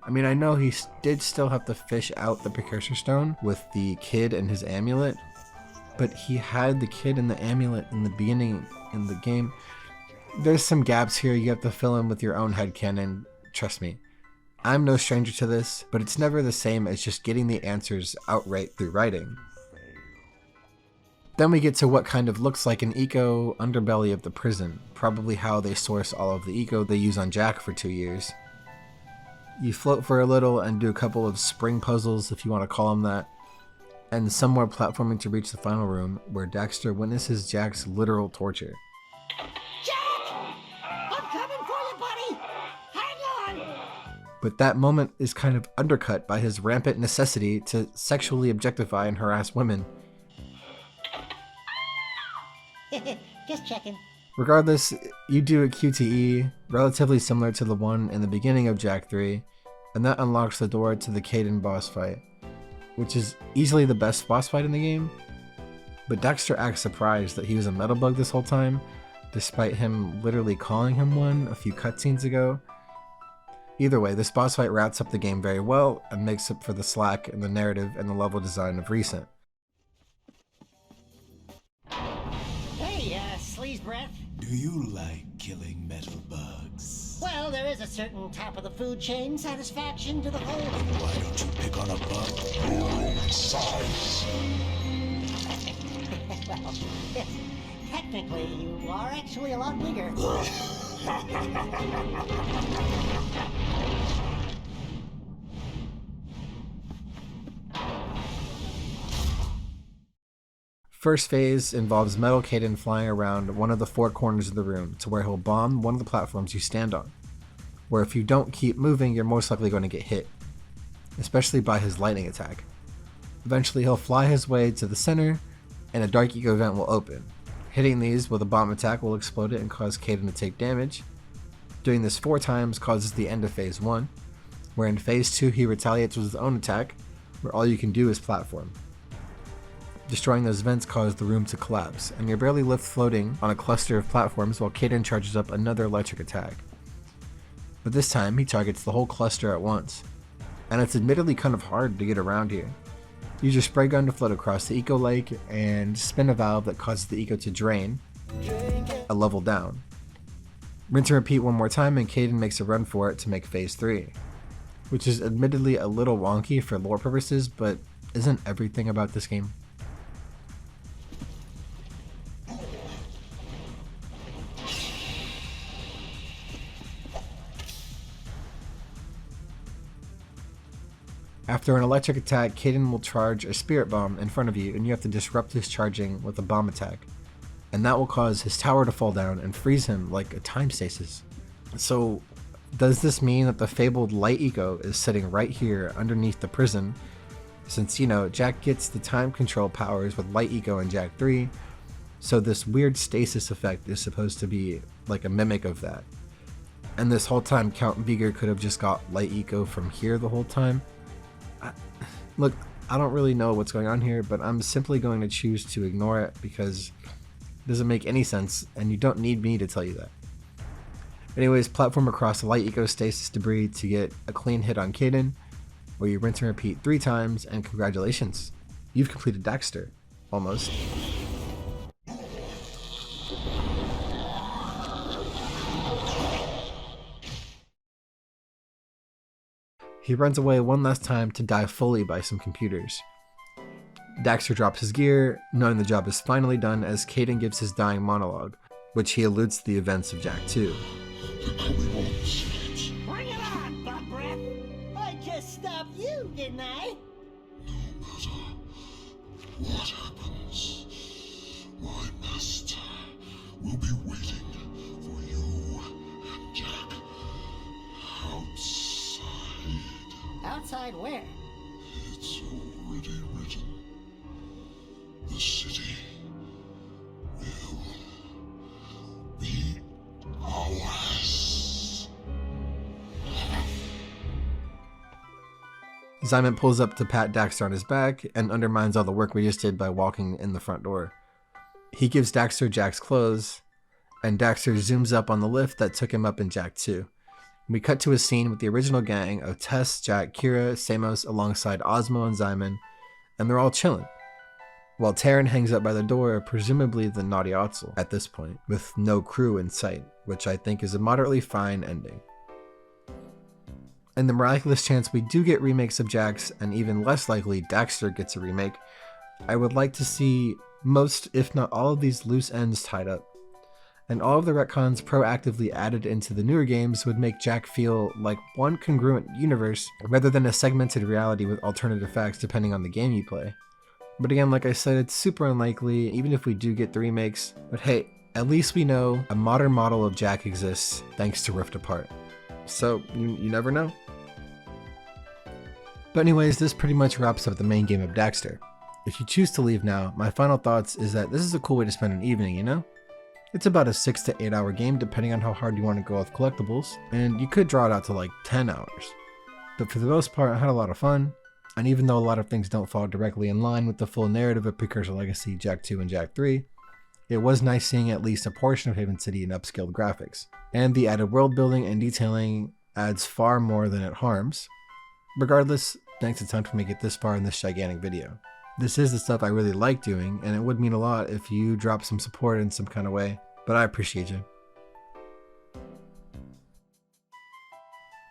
I mean, I know he did still have to fish out the precursor stone with the kid and his amulet, but he had the kid and the amulet in the beginning in the game. There's some gaps here you have to fill in with your own headcanon, trust me. I'm no stranger to this, but it's never the same as just getting the answers outright through writing. Then we get to what kind of looks like an eco underbelly of the prison, probably how they source all of the eco they use on Jack for 2 years. You float for a little and do a couple of spring puzzles, if you want to call them that, and some more platforming to reach the final room, where Daxter witnesses Jack's literal torture. Jack! I'm coming for you, buddy! Hang on! But that moment is kind of undercut by his rampant necessity to sexually objectify and harass women. Just checking. Regardless, you do a QTE, relatively similar to the one in the beginning of Jak 3, and that unlocks the door to the Kaidan boss fight, which is easily the best boss fight in the game. But Daxter acts surprised that he was a metal bug this whole time, despite him literally calling him one a few cutscenes ago. Either way, this boss fight wraps up the game very well and makes up for the slack in the narrative and the level design of recent. Hey, sleaze breath. Do you like killing metal bugs? Well, there is a certain top of the food chain satisfaction to the whole. Why don't you pick on a bug your own size? Well, yes, technically, you are actually a lot bigger. First phase involves Metal Kaidan flying around one of the 4 corners of the room to where he'll bomb one of the platforms you stand on, where if you don't keep moving, you're most likely going to get hit, especially by his lightning attack. Eventually he'll fly his way to the center, and a dark eco vent will open. Hitting these with a bomb attack will explode it and cause Kaidan to take damage. Doing this 4 times causes the end of phase 1, where in phase 2 he retaliates with his own attack, where all you can do is platform. Destroying those vents caused the room to collapse, and you're barely left floating on a cluster of platforms while Kaidan charges up another electric attack. But this time, he targets the whole cluster at once, and it's admittedly kind of hard to get around here. Use your spray gun to float across the eco lake, and spin a valve that causes the eco to drain a level down. Rinse and repeat one more time, and Kaidan makes a run for it to make phase 3, which is admittedly a little wonky for lore purposes, but isn't everything about this game? After an electric attack, Kaidan will charge a spirit bomb in front of you, and you have to disrupt his charging with a bomb attack. And that will cause his tower to fall down and freeze him like a time stasis. So, does this mean that the fabled light eco is sitting right here underneath the prison? Since, you know, Jak gets the time control powers with light eco in Jak 3, so this weird stasis effect is supposed to be like a mimic of that. And this whole time, Count Beager could have just got light eco from here the whole time. Look, I don't really know what's going on here, but I'm simply going to choose to ignore it because it doesn't make any sense, and you don't need me to tell you that. Anyways, platform across the light eco stasis debris to get a clean hit on Caden, where you rinse and repeat 3 times, and congratulations, you've completed Daxter. Almost. He runs away one last time to die fully by some computers. Daxter drops his gear, knowing the job is finally done as Caden gives his dying monologue, which he alludes to the events of Jak 2. Bring it on, butt breath! I just stopped you, didn't I? What happens? My master will be waiting for you and Jak outside. Outside where? It's already written. The city will be ours. Simon pulls up to pat Daxter on his back and undermines all the work we just did by walking in the front door. He gives Daxter Jak's clothes, and Daxter zooms up on the lift that took him up in Jak 2. We cut to a scene with the original gang of Tess, Jak, Kira, Samos alongside Osmo and Simon, and they're all chilling. While Taryn hangs up by the door, presumably the naughty Otzel at this point, with no crew in sight, which I think is a moderately fine ending. In the miraculous chance we do get remakes of Jak's, and even less likely Daxter gets a remake, I would like to see most, if not all of these loose ends tied up. And all of the retcons proactively added into the newer games would make Jak feel like one congruent universe, rather than a segmented reality with alternative facts depending on the game you play. But again, like I said, it's super unlikely, even if we do get the remakes. But hey, at least we know a modern model of Jak exists, thanks to Rift Apart. So, you never know. But anyways, this pretty much wraps up the main game of Daxter. If you choose to leave now, my final thoughts is that this is a cool way to spend an evening, you know? It's about a 6 to 8 hour game depending on how hard you want to go with collectibles, and you could draw it out to like 10 hours. But for the most part, I had a lot of fun, and even though a lot of things don't fall directly in line with the full narrative of Precursor Legacy, Jak 2 and Jak 3, it was nice seeing at least a portion of Haven City in upscaled graphics, and the added world building and detailing adds far more than it harms. Regardless, thanks a ton for making it this far in this gigantic video. This is the stuff I really like doing, and it would mean a lot if you drop some support in some kind of way, but I appreciate you.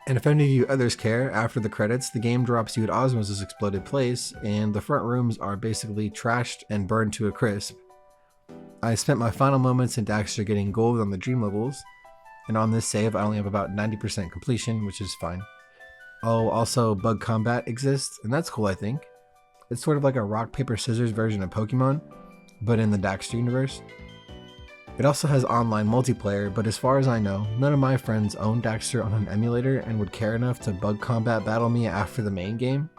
And if any of you others care, after the credits, the game drops you at Osmos' exploded place, and the front rooms are basically trashed and burned to a crisp. I spent my final moments in Daxter getting gold on the dream levels, and on this save I only have about 90% completion, which is fine. Oh, also bug combat exists, and that's cool I think. It's sort of like a rock, paper, scissors version of Pokemon, but in the Daxter universe. It also has online multiplayer, but as far as I know, none of my friends own Daxter on an emulator and would care enough to bug combat battle me after the main game.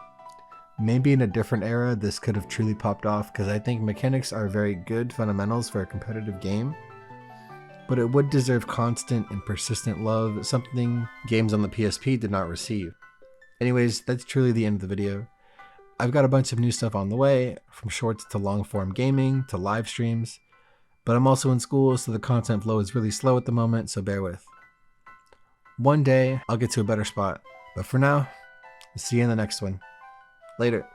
Maybe in a different era this could have truly popped off, because I think mechanics are very good fundamentals for a competitive game, but it would deserve constant and persistent love, something games on the PSP did not receive. Anyways, that's truly the end of the video. I've got a bunch of new stuff on the way, from shorts to long form gaming to live streams, but I'm also in school, so the content flow is really slow at the moment, so bear with. One day, I'll get to a better spot, but for now, see you in the next one. Later.